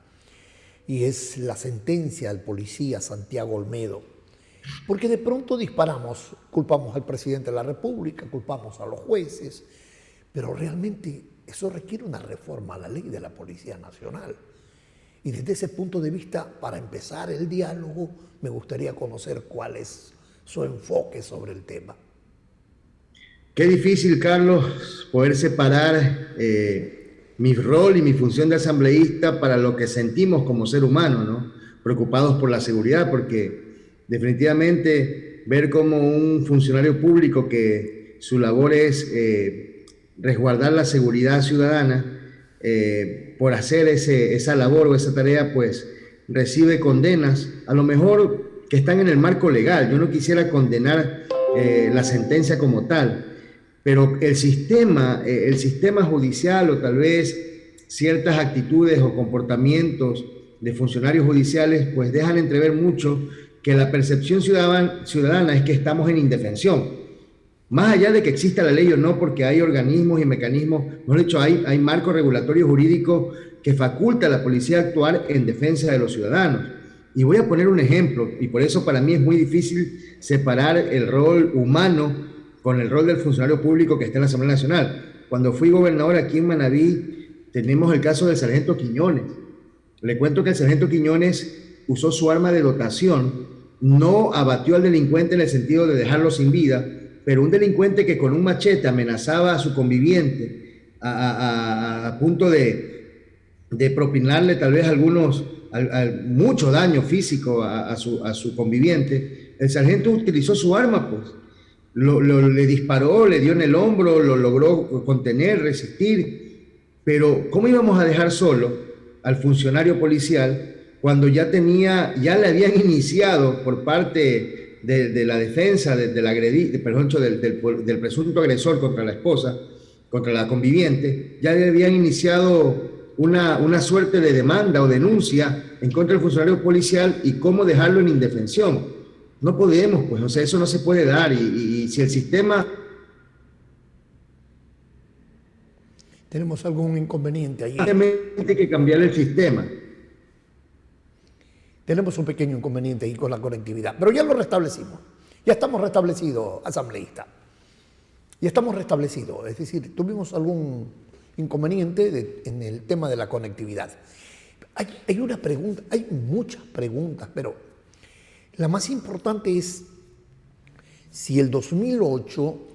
A: y es la sentencia del policía Santiago Olmedo. Porque de pronto disparamos, culpamos al presidente de la República, culpamos a los jueces, pero realmente eso requiere una reforma a la ley de la Policía Nacional. Y desde ese punto de vista, para empezar el diálogo, me gustaría conocer cuál es su enfoque sobre el tema.
F: Qué difícil, Carlos, poder separar mi rol y mi función de asambleísta para lo que sentimos como ser humano, ¿no? Preocupados por la seguridad, porque definitivamente ver como un funcionario público que su labor es resguardar la seguridad ciudadana, por hacer esa labor o esa tarea, pues recibe condenas, a lo mejor que están en el marco legal. Yo no quisiera condenar la sentencia como tal, pero el sistema judicial o tal vez ciertas actitudes o comportamientos de funcionarios judiciales pues dejan entrever mucho que la percepción ciudadana es que estamos en indefensión. Más allá de que exista la ley o no, porque hay organismos y mecanismos, mejor dicho, hay marco regulatorio jurídico que faculta a la policía a actuar en defensa de los ciudadanos. Y voy a poner un ejemplo, y por eso para mí es muy difícil separar el rol humano con el rol del funcionario público que está en la Asamblea Nacional. Cuando fui gobernador aquí en Manabí, tenemos el caso del sargento Quiñones. Le cuento que el sargento Quiñones usó su arma de dotación, no abatió al delincuente en el sentido de dejarlo sin vida, pero un delincuente que con un machete amenazaba a su conviviente a punto de propinarle tal vez mucho daño físico a su conviviente, el sargento utilizó su arma, pues. Le disparó, le dio en el hombro, lo logró contener, resistir. Pero ¿cómo íbamos a dejar solo al funcionario policial cuando ya le habían iniciado por parte de la defensa del presunto agresor contra la esposa, contra la conviviente, ya le habían iniciado una suerte de demanda o denuncia en contra del funcionario policial? ¿Y cómo dejarlo en indefensión? No podemos, pues, o sea, eso no se puede dar. Y si el sistema...
A: ¿Tenemos algún inconveniente ahí?
F: Hay que cambiar el sistema.
A: Tenemos un pequeño inconveniente ahí con la conectividad, pero ya lo restablecimos. Ya estamos restablecidos, asambleísta. Ya estamos restablecidos, es decir, tuvimos algún inconveniente en el tema de la conectividad. Hay una pregunta, hay muchas preguntas, pero la más importante es si el 2008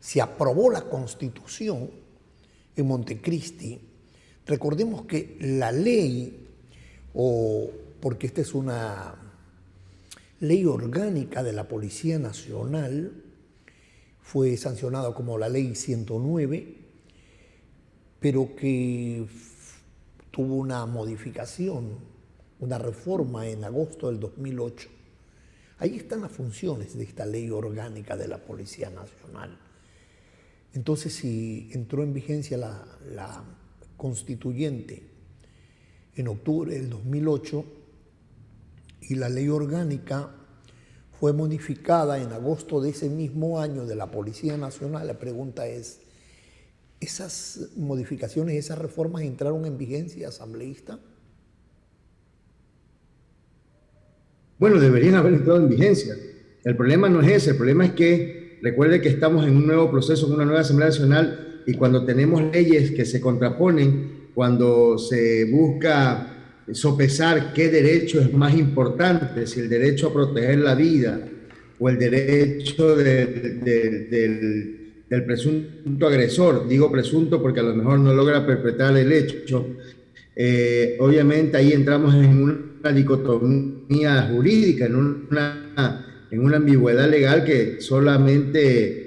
A: se aprobó la Constitución en Montecristi, recordemos que la ley, porque esta es una ley orgánica de la Policía Nacional, fue sancionada como la Ley 109, pero que tuvo una modificación, una reforma en agosto del 2008. Ahí están las funciones de esta ley orgánica de la Policía Nacional. Entonces, si entró en vigencia la constituyente en octubre del 2008 y la ley orgánica fue modificada en agosto de ese mismo año de la Policía Nacional, la pregunta es, ¿esas modificaciones, esas reformas entraron en vigencia, asambleísta?
F: Bueno, deberían haber entrado en vigencia. El problema no es ese, el problema es que recuerde que estamos en un nuevo proceso, en una nueva Asamblea Nacional, y cuando tenemos leyes que se contraponen, cuando se busca sopesar qué derecho es más importante, si el derecho a proteger la vida o el derecho del presunto agresor, digo presunto porque a lo mejor no logra perpetrar el hecho, obviamente ahí entramos en una dicotomía jurídica, en una ambigüedad legal que solamente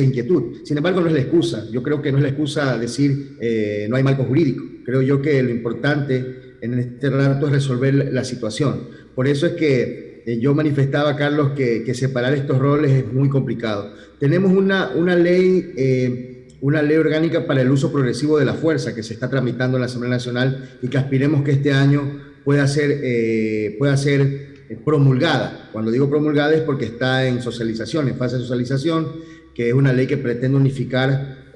F: inquietud. Sin embargo, no es la excusa. Yo creo que no es la excusa decir no hay marco jurídico. Creo yo que lo importante en este rato es resolver la situación. Por eso es que yo manifestaba, Carlos, que separar estos roles es muy complicado. Tenemos una ley orgánica para el uso progresivo de la fuerza que se está tramitando en la Asamblea Nacional y que aspiremos que este año pueda ser promulgada. Cuando digo promulgada es porque está en socialización, en fase de socialización, que es una ley que pretende unificar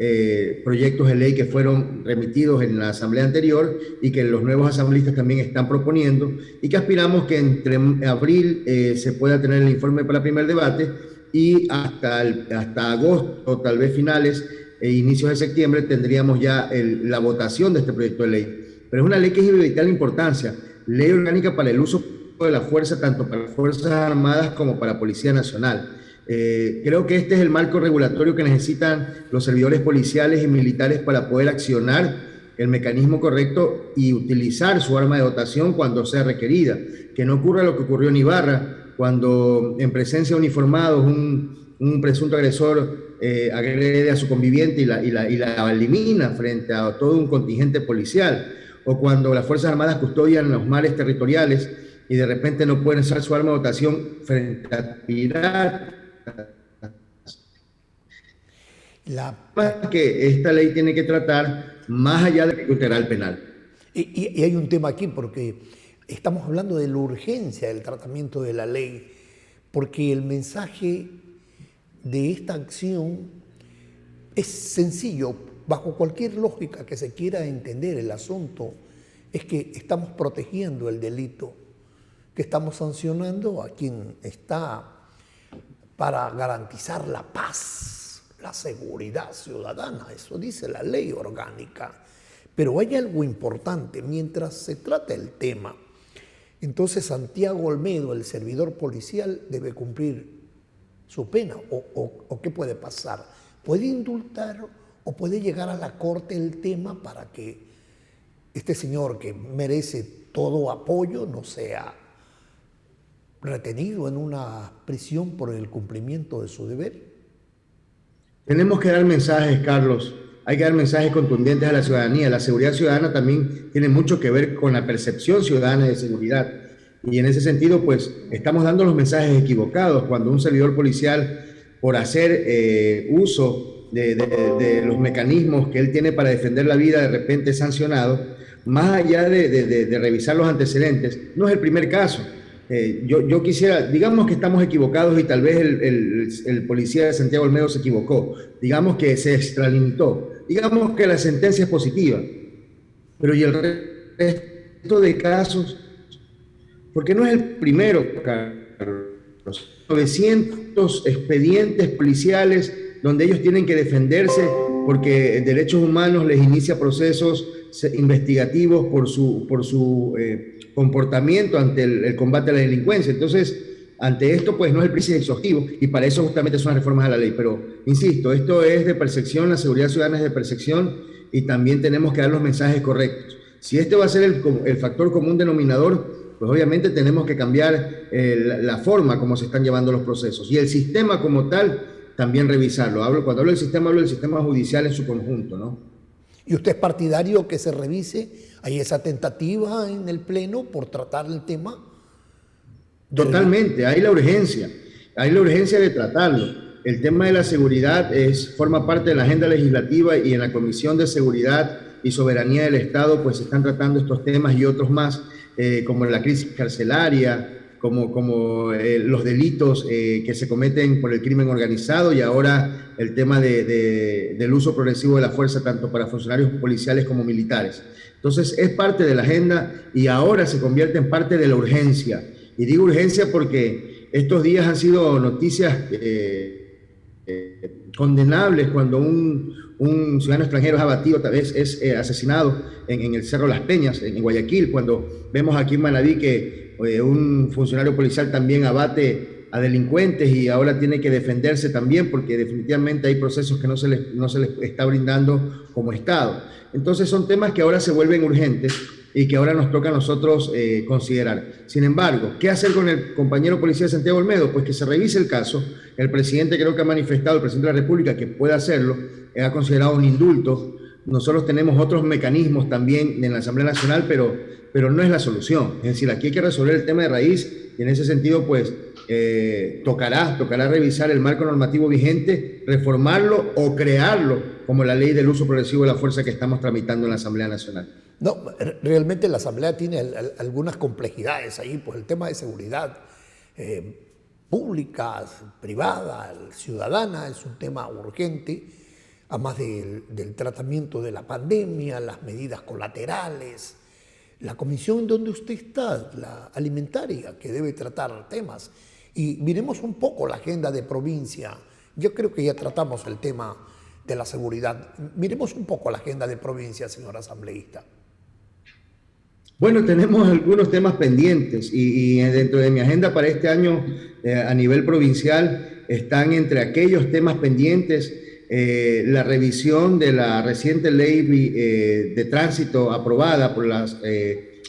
F: proyectos de ley que fueron remitidos en la asamblea anterior y que los nuevos asambleístas también están proponiendo, y que aspiramos que entre abril se pueda tener el informe para el primer debate y hasta agosto, tal vez finales e inicios de septiembre, tendríamos ya la votación de este proyecto de ley. Pero es una ley que es de vital importancia, ley orgánica para el uso de la fuerza, tanto para las Fuerzas Armadas como para la Policía Nacional. Creo que este es el marco regulatorio que necesitan los servidores policiales y militares para poder accionar el mecanismo correcto y utilizar su arma de dotación cuando sea requerida. Que no ocurra lo que ocurrió en Ibarra, cuando en presencia de uniformados un presunto agresor agrede a su conviviente y la elimina frente a todo un contingente policial, o cuando las Fuerzas Armadas custodian los mares territoriales y de repente no pueden usar su arma de dotación frente a piratas. Que esta ley tiene que tratar más allá del integral penal.
A: Y hay un tema aquí, porque estamos hablando de la urgencia del tratamiento de la ley, porque el mensaje de esta acción es sencillo, bajo cualquier lógica que se quiera entender el asunto, es que estamos protegiendo el delito, que estamos sancionando a quien está para garantizar la paz, la seguridad ciudadana, eso dice la ley orgánica. Pero hay algo importante, mientras se trata el tema, entonces Santiago Olmedo, el servidor policial, debe cumplir su pena, o ¿qué puede pasar? ¿Puede indultar o puede llegar a la corte el tema para que este señor que merece todo apoyo no sea retenido en una prisión por el cumplimiento de su deber?
F: Tenemos que dar mensajes, Carlos. Hay que dar mensajes contundentes a la ciudadanía. La seguridad ciudadana también tiene mucho que ver con la percepción ciudadana de seguridad. Y en ese sentido, pues, estamos dando los mensajes equivocados cuando un servidor policial, por hacer uso de los mecanismos que él tiene para defender la vida, de repente es sancionado, más allá de revisar los antecedentes. No es el primer caso. Yo quisiera, digamos que estamos equivocados y tal vez el policía de Santiago Olmedo se equivocó, digamos que se extralimitó, digamos que la sentencia es positiva, pero ¿y el resto de casos? Porque no es el primero, Carlos. 900 expedientes policiales donde ellos tienen que defenderse porque Derechos Humanos les inicia procesos investigativos por su comportamiento ante el combate a la delincuencia. Entonces, ante esto, pues no es el principio exhaustivo, y para eso justamente son las reformas a la ley, pero insisto, esto es de percepción, la seguridad ciudadana es de percepción y también tenemos que dar los mensajes correctos. Si este va a ser el factor común denominador, pues obviamente tenemos que cambiar la forma como se están llevando los procesos y el sistema como tal también revisarlo. Cuando hablo del sistema judicial en su conjunto, ¿no?
A: ¿Y usted es partidario que se revise? ¿Hay esa tentativa en el Pleno por tratar el tema?
F: Totalmente, hay la urgencia de tratarlo. El tema de la seguridad forma parte de la agenda legislativa y en la Comisión de Seguridad y Soberanía del Estado pues se están tratando estos temas y otros más, como la crisis carcelaria, como los delitos que se cometen por el crimen organizado y ahora el tema del uso progresivo de la fuerza tanto para funcionarios policiales como militares. Entonces es parte de la agenda y ahora se convierte en parte de la urgencia. Y digo urgencia porque estos días han sido noticias condenables cuando un ciudadano extranjero es abatido, tal vez es asesinado en el Cerro Las Peñas, en Guayaquil, cuando vemos aquí en Manabí que un funcionario policial también abate a delincuentes y ahora tiene que defenderse también porque definitivamente hay procesos que no se les está brindando como Estado. Entonces son temas que ahora se vuelven urgentes y que ahora nos toca a nosotros considerar. Sin embargo, ¿qué hacer con el compañero policía Santiago Olmedo? Pues que se revise el caso. El presidente creo que ha manifestado, el presidente de la República, que puede hacerlo, ha considerado un indulto. Nosotros tenemos otros mecanismos también en la Asamblea Nacional, pero no es la solución. Es decir, aquí hay que resolver el tema de raíz y en ese sentido, pues, tocará revisar el marco normativo vigente, reformarlo o crearlo como la ley del uso progresivo de la fuerza que estamos tramitando en la Asamblea Nacional.
A: No, realmente la Asamblea tiene algunas complejidades ahí, pues el tema de seguridad pública, privada, ciudadana, es un tema urgente, además del tratamiento de la pandemia, las medidas colaterales, la comisión en donde usted está, la alimentaria, que debe tratar temas. Y miremos un poco la agenda de provincia. Yo creo que ya tratamos el tema de la seguridad. Miremos un poco la agenda de provincia, señor asambleísta.
F: Bueno, tenemos algunos temas pendientes y dentro de mi agenda para este año a nivel provincial están entre aquellos temas pendientes la revisión de la reciente ley de tránsito aprobada por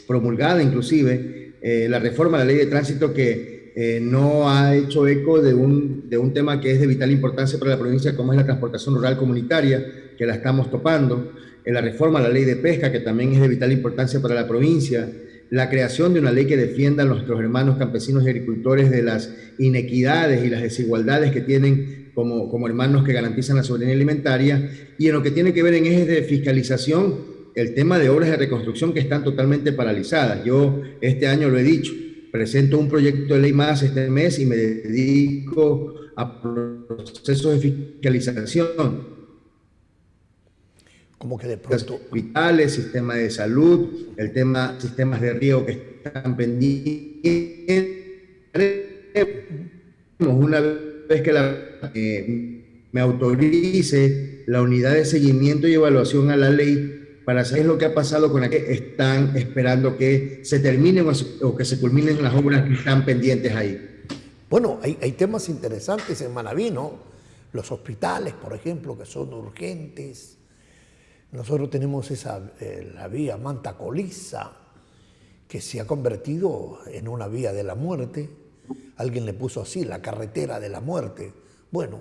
F: promulgada inclusive, la reforma de la ley de tránsito que no ha hecho eco de un tema que es de vital importancia para la provincia como es la transportación rural comunitaria, que la estamos topando, la reforma a la ley de pesca, que también es de vital importancia para la provincia, la creación de una ley que defienda a nuestros hermanos campesinos y agricultores de las inequidades y las desigualdades que tienen como hermanos que garantizan la soberanía alimentaria, y en lo que tiene que ver en ejes de fiscalización, el tema de obras de reconstrucción que están totalmente paralizadas. Yo este año lo he dicho, presento un proyecto de ley más este mes y me dedico a procesos de fiscalización.
A: Como que de pronto...
F: Hospitales, sistemas de salud, sistemas de riego que están pendientes. Una vez que me autorice la unidad de seguimiento y evaluación a la ley para saber lo que ha pasado con aquellos que están esperando que se terminen o que se culminen las obras que están pendientes ahí.
A: Bueno, hay temas interesantes en Manabí, ¿no? Los hospitales, por ejemplo, que son urgentes. Nosotros tenemos la vía Manta-Coliza, que se ha convertido en una vía de la muerte. Alguien le puso así, la carretera de la muerte. Bueno,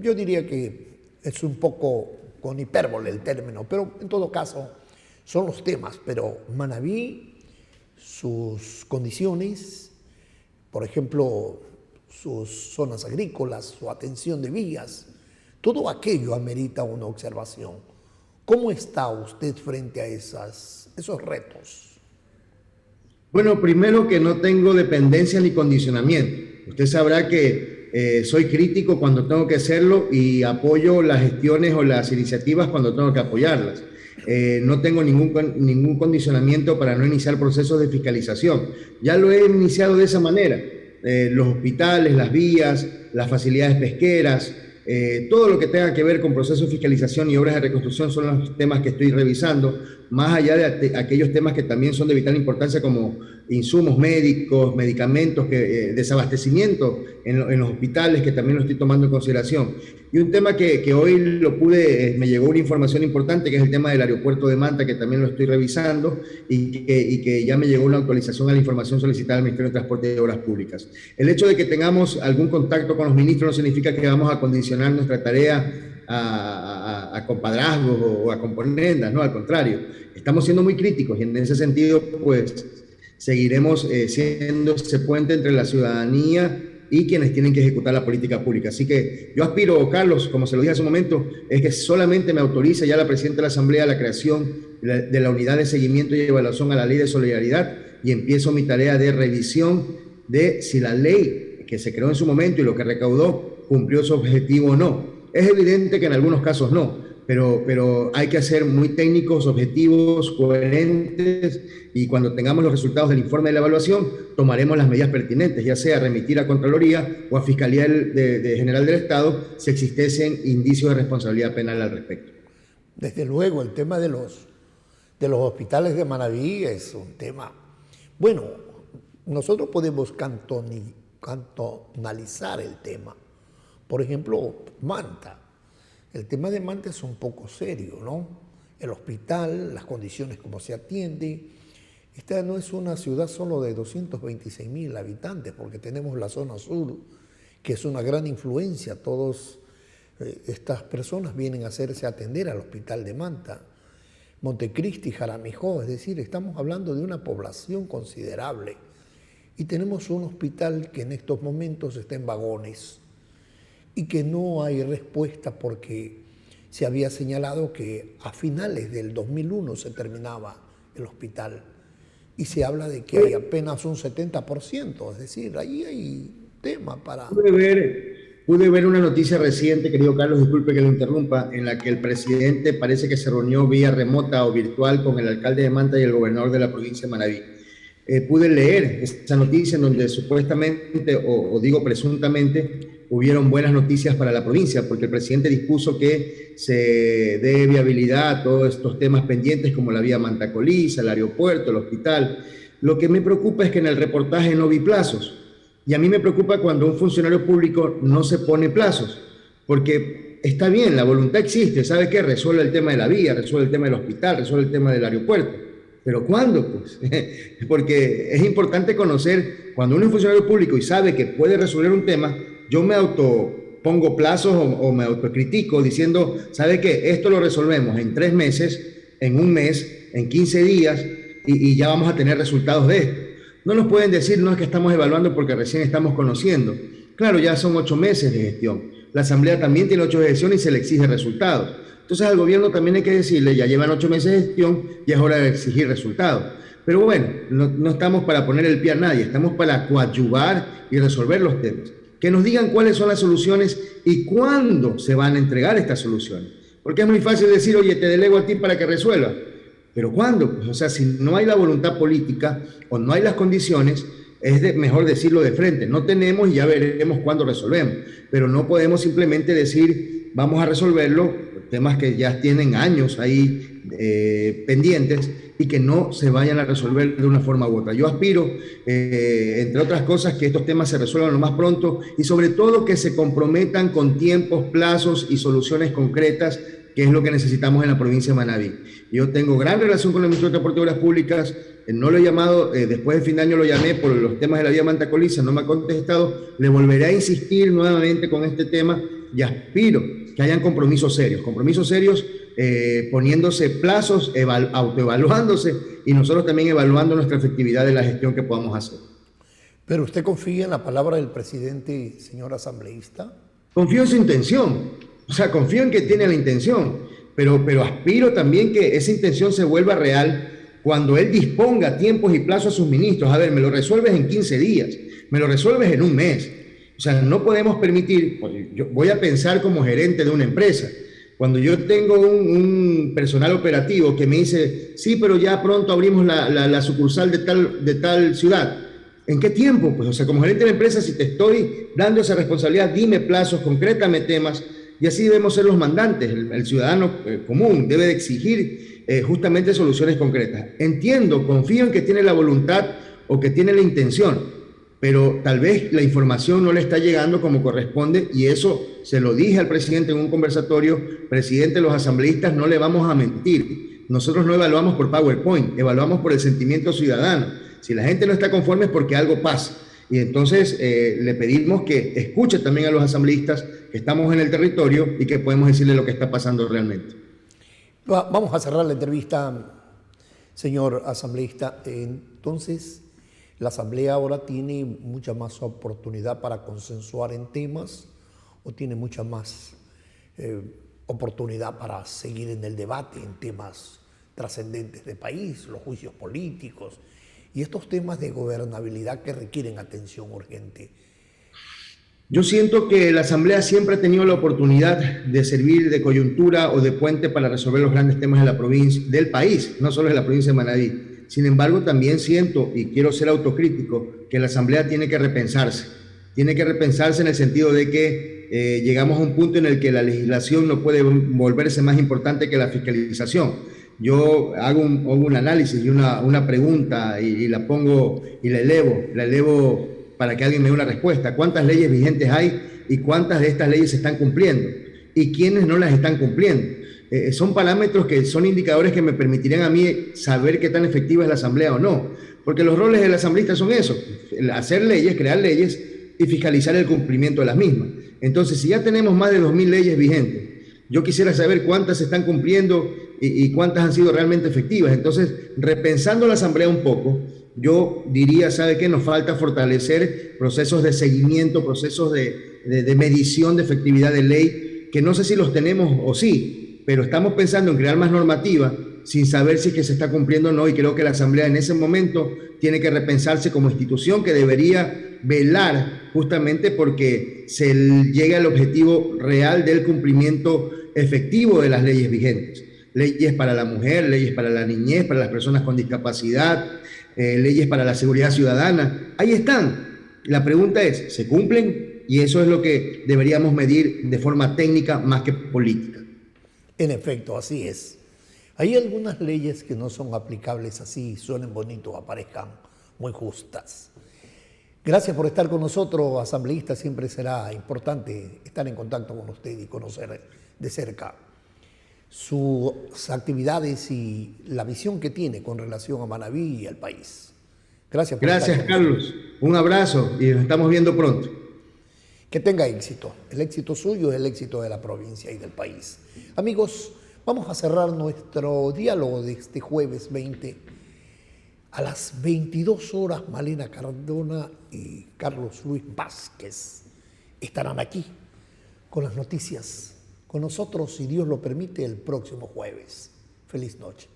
A: yo diría que es un poco con hipérbole el término, pero en todo caso son los temas. Pero Manabí, sus condiciones, por ejemplo, sus zonas agrícolas, su atención de vías, todo aquello amerita una observación. ¿Cómo está usted frente a esos retos?
F: Bueno, primero que no tengo dependencia ni condicionamiento. Usted sabrá que soy crítico cuando tengo que serlo y apoyo las gestiones o las iniciativas cuando tengo que apoyarlas. No tengo ningún condicionamiento para no iniciar procesos de fiscalización. Ya lo he iniciado de esa manera. Los hospitales, las vías, las facilidades pesqueras, todo lo que tenga que ver con procesos de fiscalización y obras de reconstrucción son los temas que estoy revisando, más allá de aquellos temas que también son de vital importancia como insumos médicos, medicamentos, desabastecimiento en los hospitales, que también lo estoy tomando en consideración. Y un tema que hoy me llegó una información importante, que es el tema del aeropuerto de Manta, que también lo estoy revisando, y que ya me llegó una actualización a la información solicitada al Ministerio de Transporte y Obras Públicas. El hecho de que tengamos algún contacto con los ministros no significa que vamos a condicionar nuestra tarea a compadrazgos o a componendas, no, al contrario, estamos siendo muy críticos y en ese sentido, pues, seguiremos siendo ese puente entre la ciudadanía y quienes tienen que ejecutar la política pública. Así que yo aspiro, Carlos, como se lo dije hace un momento, es que solamente me autorice ya la Presidenta de la Asamblea la creación de la unidad de seguimiento y evaluación a la Ley de Solidaridad, y empiezo mi tarea de revisión de si la ley que se creó en su momento y lo que recaudó cumplió su objetivo o no. Es evidente que en algunos casos no, pero hay que ser muy técnicos, objetivos, coherentes, y cuando tengamos los resultados del informe de la evaluación, tomaremos las medidas pertinentes, ya sea remitir a Contraloría o a Fiscalía General del Estado si existiesen indicios de responsabilidad penal al respecto.
A: Desde luego, el tema de los hospitales de Manabí es un tema... Bueno, nosotros podemos cantonalizar el tema. Por ejemplo, Manta. El tema de Manta es un poco serio, ¿no? El hospital, las condiciones como se atiende. Esta no es una ciudad solo de 226.000 habitantes, porque tenemos la zona sur, que es una gran influencia. Todas estas personas vienen a hacerse atender al hospital de Manta. Montecristi, Jaramijó, es decir, estamos hablando de una población considerable. Y tenemos un hospital que en estos momentos está en vagones, y que no hay respuesta porque se había señalado que a finales del 2001 se terminaba el hospital y se habla de que hay apenas un 70%, es decir, ahí hay tema para...
F: Pude ver una noticia reciente, querido Carlos, disculpe que lo interrumpa, en la que el presidente parece que se reunió vía remota o virtual con el alcalde de Manta y el gobernador de la provincia de Manabí. Pude leer esa noticia en donde supuestamente, o digo presuntamente, hubieron buenas noticias para la provincia, porque el presidente dispuso que se dé viabilidad a todos estos temas pendientes como la vía Manta-Coliza, el aeropuerto, el hospital. Lo que me preocupa es que en el reportaje no vi plazos, y a mí me preocupa cuando un funcionario público no se pone plazos, porque está bien, la voluntad existe, ¿sabe qué? Resuelve el tema de la vía, resuelve el tema del hospital, resuelve el tema del aeropuerto. ¿Pero cuándo? Pues? Porque es importante conocer, cuando uno es funcionario público y sabe que puede resolver un tema, yo me autopongo plazos o me autocritico diciendo, ¿sabe qué? Esto lo resolvemos en 3 meses, en 1 mes, en 15 días y ya vamos a tener resultados de esto. No nos pueden decir, no es que estamos evaluando porque recién estamos conociendo. Claro, ya son 8 meses de gestión. La Asamblea también tiene 8 de gestión y se le exige resultados. Entonces al gobierno también hay que decirle, ya llevan 8 meses de gestión y es hora de exigir resultados. Pero bueno, no estamos para poner el pie a nadie, estamos para coadyuvar y resolver los temas. Que nos digan cuáles son las soluciones y cuándo se van a entregar estas soluciones. Porque es muy fácil decir, oye, te delego a ti para que resuelva. ¿Pero cuándo? Pues, o sea, si no hay la voluntad política o no hay las condiciones, es mejor decirlo de frente. No tenemos y ya veremos cuándo resolvemos. Pero no podemos simplemente decir, vamos a resolverlo, temas que ya tienen años ahí pendientes y que no se vayan a resolver de una forma u otra. Yo aspiro, entre otras cosas, que estos temas se resuelvan lo más pronto y sobre todo que se comprometan con tiempos, plazos y soluciones concretas, que es lo que necesitamos en la provincia de Manabí. Yo tengo gran relación con el Ministerio de Transporte y Obras Públicas, no lo he llamado, después de fin de año lo llamé por los temas de la vía Manta-Coliza, no me ha contestado, le volveré a insistir nuevamente con este tema y aspiro que hayan compromisos serios poniéndose plazos, autoevaluándose y nosotros también evaluando nuestra efectividad de la gestión que podamos hacer.
A: ¿Pero usted confía en la palabra del presidente, señor asambleísta?
F: Confío en su intención, o sea, confío en que tiene la intención, pero aspiro también que esa intención se vuelva real cuando él disponga tiempos y plazos a sus ministros. A ver, me lo resuelves en 15 días, me lo resuelves en 1 mes. O sea, no podemos permitir, yo voy a pensar como gerente de una empresa. Cuando yo tengo un personal operativo que me dice, sí, pero ya pronto abrimos la sucursal de tal ciudad. ¿En qué tiempo? Pues, o sea, como gerente de la empresa, si te estoy dando esa responsabilidad, dime plazos, concrétame temas, y así debemos ser los mandantes. El ciudadano común debe de exigir justamente soluciones concretas. Entiendo, confío en que tiene la voluntad o que tiene la intención, pero tal vez la información no le está llegando como corresponde, y eso se lo dije al presidente en un conversatorio: presidente, los asambleístas no le vamos a mentir, nosotros no evaluamos por PowerPoint, evaluamos por el sentimiento ciudadano. Si la gente no está conforme es porque algo pasa. Y entonces le pedimos que escuche también a los asambleístas, que estamos en el territorio y que podemos decirle lo que está pasando realmente.
A: Vamos a cerrar la entrevista, señor asambleísta. Entonces, la asamblea ahora tiene mucha más oportunidad para consensuar en temas, o tiene mucha más oportunidad para seguir en el debate en temas trascendentes del país, los juicios políticos y estos temas de gobernabilidad que requieren atención urgente.
F: Yo siento que la Asamblea siempre ha tenido la oportunidad de servir de coyuntura o de puente para resolver los grandes temas de la provincia, del país, no solo de la provincia de Manabí. Sin embargo, también siento, y quiero ser autocrítico, que la Asamblea tiene que repensarse. Tiene que repensarse en el sentido de que llegamos a un punto en el que la legislación no puede volverse más importante que la fiscalización. Yo hago un análisis y una pregunta y la pongo y la elevo para que alguien me dé una respuesta. ¿Cuántas leyes vigentes hay y cuántas de estas leyes se están cumpliendo? ¿Y quiénes no las están cumpliendo? Son parámetros que son indicadores que me permitirían a mí saber qué tan efectiva es la Asamblea o no. Porque los roles del asambleísta son eso: hacer leyes, crear leyes y fiscalizar el cumplimiento de las mismas. Entonces, si ya tenemos más de 2.000 leyes vigentes, yo quisiera saber cuántas se están cumpliendo y cuántas han sido realmente efectivas. Entonces, repensando la Asamblea un poco, yo diría, ¿sabe qué? Nos falta fortalecer procesos de seguimiento, procesos de medición de efectividad de ley, que no sé si los tenemos o sí, pero estamos pensando en crear más normativa sin saber si es que se está cumpliendo o no, y creo que la Asamblea en ese momento tiene que repensarse como institución que debería velar justamente porque se llegue al objetivo real del cumplimiento efectivo de las leyes vigentes. Leyes para la mujer, leyes para la niñez, para las personas con discapacidad, leyes para la seguridad ciudadana. Ahí están. La pregunta es, ¿se cumplen? Y eso es lo que deberíamos medir de forma técnica más que política.
A: En efecto, así es. Hay algunas leyes que no son aplicables así, suenen bonitos, aparezcan muy justas. Gracias por estar con nosotros, asambleísta. Siempre será importante estar en contacto con usted y conocer de cerca sus actividades y la visión que tiene con relación a Manabí y al país. Gracias por estar con
F: Carlos.
A: nosotros.
F: Un abrazo y nos estamos viendo pronto.
A: Que tenga éxito. El éxito suyo es el éxito de la provincia y del país. Amigos, vamos a cerrar nuestro diálogo de este jueves 20. A las 22 horas, Malena Cardona y Carlos Luis Vázquez estarán aquí con las noticias. Con nosotros, si Dios lo permite, el próximo jueves. Feliz noche.